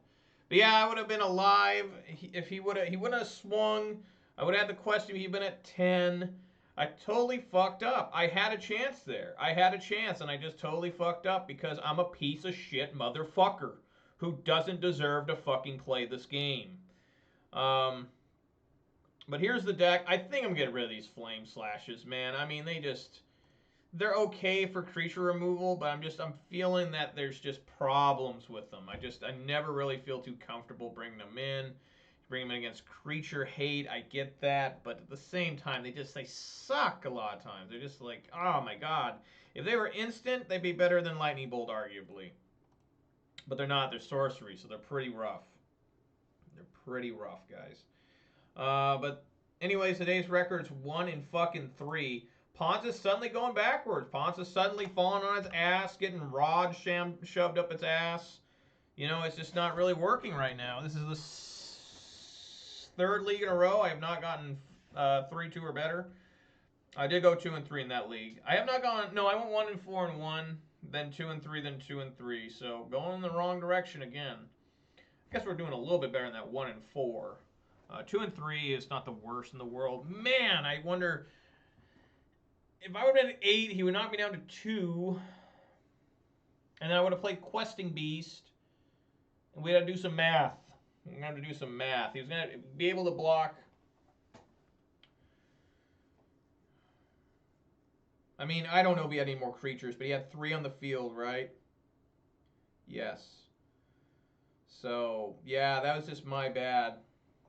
But yeah, I would have been alive if he wouldn't have swung. I would have had the question if he'd been at 10. I totally fucked up. I had a chance there. I had a chance, and I just totally fucked up because I'm a piece of shit motherfucker who doesn't deserve to fucking play this game. But here's the deck. I think I'm getting rid of these Flame Slashes, man. I mean, they're okay for creature removal, but I'm feeling that there's just problems with them. I never really feel too comfortable bringing them in. bring them in against creature hate. I get that, but at the same time, they suck a lot of times. They're just like, oh my god. If they were instant, they'd be better than Lightning Bolt, arguably. But they're not. They're sorcery, so they're pretty rough. They're pretty rough, guys. But anyways, today's record's 1-3. Ponza's suddenly going backwards. Ponza's suddenly falling on its ass, getting rod shoved up its ass. You know, it's just not really working right now. This is the third league in a row. I have not gotten 3-2 or better. I did go 2-3 in that league. I have not gone. No, I went 1-4-1, then 2-3, then 2-3. So going in the wrong direction again. I guess we're doing a little bit better than that 1-4. 2-3 is not the worst in the world. Man, I wonder if I would have been 8, he would knock me down to 2, and then I would have played Questing Beast, and we had to do some math. We're gonna have to do some math. He was gonna be able to block. I mean, I don't know if he had any more creatures, but he had 3 on the field, right? Yes. So, yeah, that was just my bad.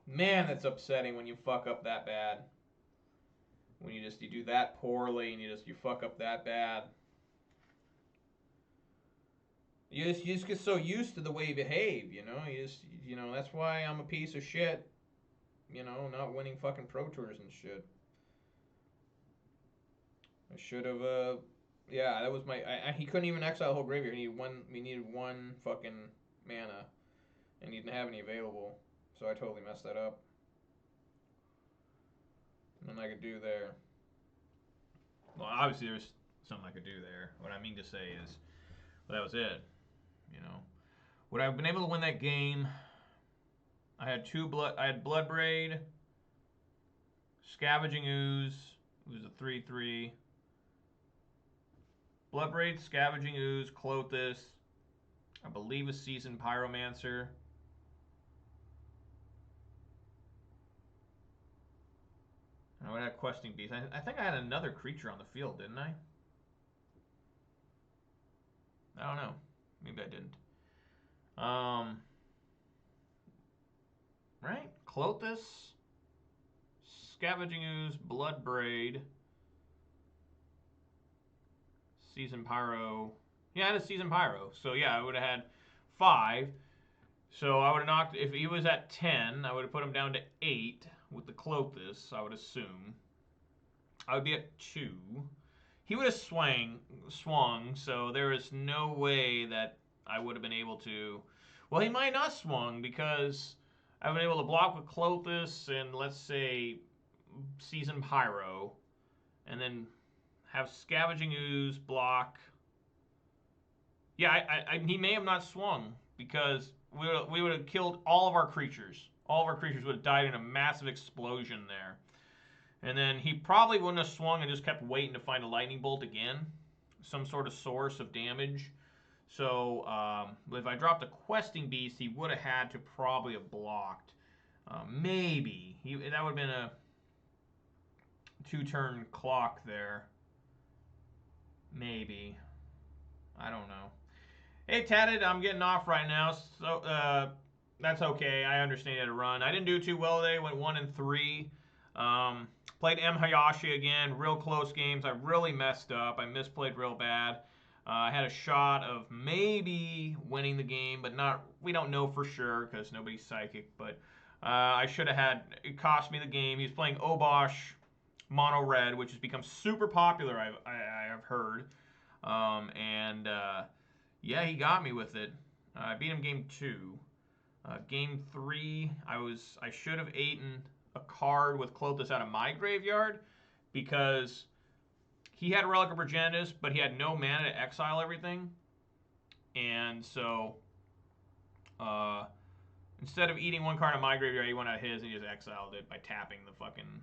Man, that's upsetting when you fuck up that bad. When you do that poorly and you fuck up that bad. You just get so used to the way you behave, you know? You know, that's why I'm a piece of shit. You know, not winning fucking Pro Tours and shit. I should have, yeah, that was my, he couldn't even exile the whole graveyard. We needed 1 fucking mana, and he didn't have any available, so I totally messed that up. Nothing I could do there. Well, obviously there's something I could do there. What I mean to say is, well, that was it. You know, would I have been able to win that game? I had Bloodbraid, Scavenging Ooze. It was a 3/3. Bloodbraid, Scavenging Ooze, Clothis. I believe a Seasoned Pyromancer. I would have Questing Beast. I think I had another creature on the field, didn't I? I don't know. Maybe I didn't. Right? Clothis, Scavenging Ooze, Bloodbraid, Seasoned Pyro. Yeah, I had a Seasoned Pyro. So yeah, I would have had 5. So I would have knocked, if he was at 10, I would have put him down to 8 with the Clothis, I would assume. I would be at 2. He would have swung, so there is no way that I would have been able to. Well, he might not swung because I've been able to block with Clothis and, let's say, Seasoned Pyro, and then have Scavenging Ooze block. Yeah, he may have not swung because we would have killed all of our creatures. All of our creatures would have died in a massive explosion there. And then he probably wouldn't have swung and just kept waiting to find a Lightning Bolt again. Some sort of source of damage. So if I dropped a Questing Beast, he would have had to probably have blocked. Maybe. That would have been a 2-turn clock there. Maybe. I don't know. Hey, Tatted, I'm getting off right now, so that's okay. I understand you had to run. I didn't do too well today. Went 1-3. Played M. Hayashi again. Real close games. I really messed up. I misplayed real bad. I had a shot of maybe winning the game, but not. We don't know for sure because nobody's psychic. But I should have had. It cost me the game. He's playing Obosh Mono Red, which has become super popular. I have heard. Yeah, he got me with it. I beat him game 2. Game 3, I should have eaten a card with Clothis out of my graveyard because he had Relic of Progenitus, but he had no mana to exile everything. And so instead of eating 1 card in my graveyard, he went out of his and he just exiled it by tapping the fucking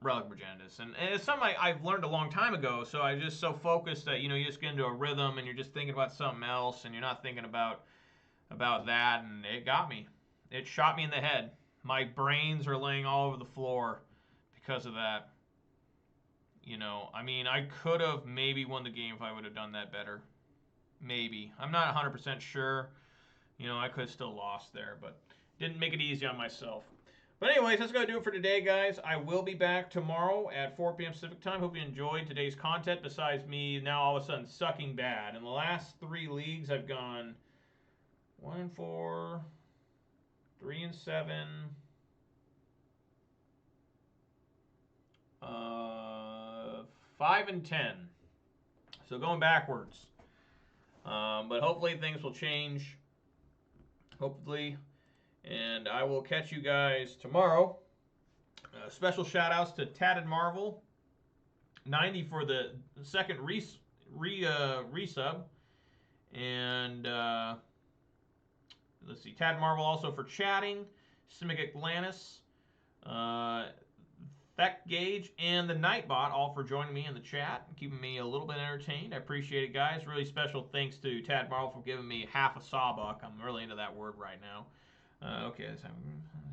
Relic of Progenitus. And it's something I've learned a long time ago, so I just so focused that, you know, you just get into a rhythm and you're just thinking about something else and you're not thinking about that, and it got me. It shot me in the head. My brains are laying all over the floor because of that. You know, I mean, I could have maybe won the game if I would have done that better. Maybe. I'm not 100% sure. You know, I could have still lost there, but didn't make it easy on myself. But anyways, that's going to do it for today, guys. I will be back tomorrow at 4 p.m. Pacific time. Hope you enjoyed today's content, besides me now all of a sudden sucking bad. In the last 3 leagues, I've gone 1-4, 3-7, 5-10. So going backwards. But hopefully things will change. Hopefully. And I will catch you guys tomorrow. Special shout outs to Tatted Marvel 90 for the second resub. And let's see, Tatted Marvel also for chatting. Simic Atlantis, Thek Gauge, and the Nightbot all for joining me in the chat and keeping me a little bit entertained. I appreciate it, guys. Really special thanks to Tad Marvel for giving me half a sawbuck. I'm really into that word right now. Okay, so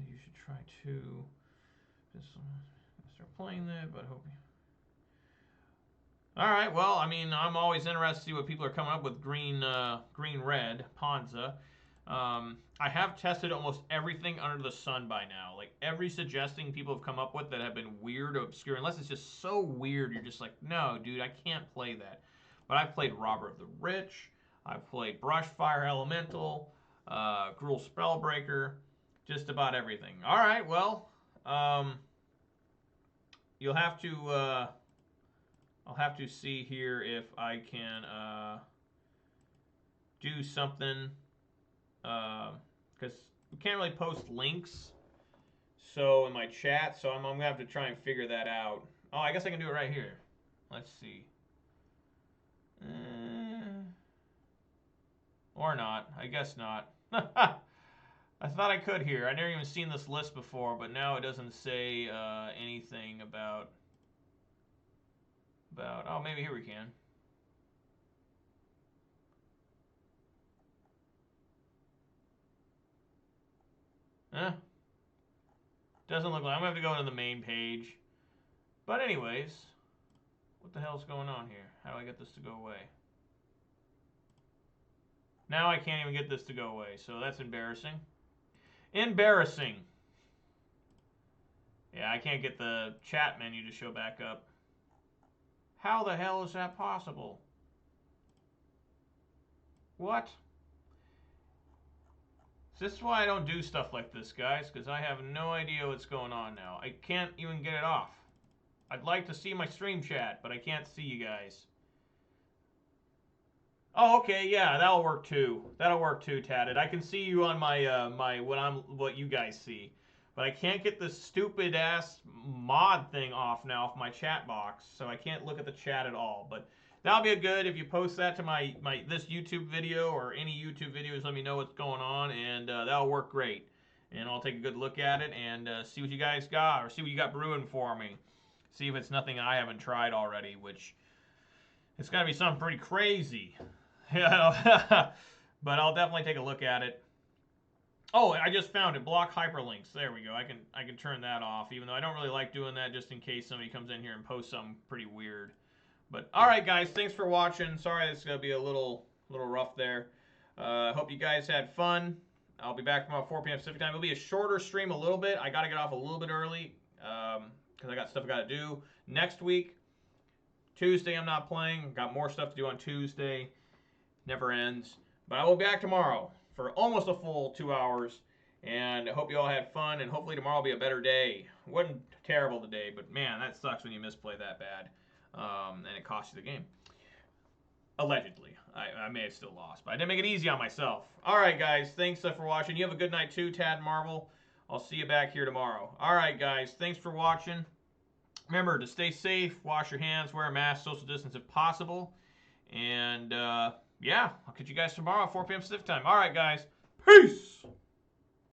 you should try to just start playing that, but hope you. All right, well, I mean, I'm always interested to see what people are coming up with. Green-red, Ponza. I have tested almost everything under the sun by now. Like, every suggesting people have come up with that have been weird or obscure, unless it's just so weird, you're just like, no, dude, I can't play that. But I've played Robber of the Rich. I've played Brushfire Elemental, Gruul Spellbreaker, just about everything. All right, well, you'll have to, I'll have to see here if I can do something, because we can't really post links so in my chat, so I'm going to have to try and figure that out. Oh, I guess I can do it right here. Let's see. Or not. I guess not. I thought I could here. I've never even seen this list before, but now it doesn't say anything about... Oh, maybe here we can. Doesn't look like... I'm going to have to go to the main page. But anyways, what the hell's going on here? How do I get this to go away? Now I can't even get this to go away, so that's embarrassing. Embarrassing. Yeah, I can't get the chat menu to show back up. How the hell is that possible? What? This is why I don't do stuff like this, guys, because I have no idea what's going on now. I can't even get it off. I'd like to see my stream chat, but I can't see you guys. Oh, okay, yeah, that'll work too. That'll work too, Tatted. I can see you on my what you guys see, but I can't get this stupid ass mod thing off now off my chat box, so I can't look at the chat at all. But that'll be good if you post that to this YouTube video or any YouTube videos. Let me know what's going on, and that'll work great. And I'll take a good look at it and see what you guys got, or see what you got brewing for me. See if it's nothing I haven't tried already, which it's got to be something pretty crazy. But I'll definitely take a look at it. Oh, I just found it. Block hyperlinks. There we go. I can turn that off, even though I don't really like doing that, just in case somebody comes in here and posts something pretty weird. But all right, guys, thanks for watching. Sorry it's gonna be a little rough there. Hope you guys had fun. I'll be back tomorrow 4 p.m. Pacific time. It'll be a shorter stream a little bit. I got to get off a little bit early because I got stuff I got to do. Next week, Tuesday, I'm not playing. Got more stuff to do on Tuesday. Never ends. But I will be back tomorrow for almost a full 2 hours. And I hope you all had fun. And hopefully tomorrow will be a better day. It wasn't terrible today, but man, that sucks when you misplay that bad. And it costs you the game. Allegedly. I may have still lost, but I didn't make it easy on myself. All right, guys. Thanks for watching. You have a good night too, Tad Marvel. I'll see you back here tomorrow. All right, guys. Thanks for watching. Remember to stay safe, wash your hands, wear a mask, social distance if possible. And... yeah, I'll catch you guys tomorrow at 4 p.m. Pacific time. All right, guys. Peace!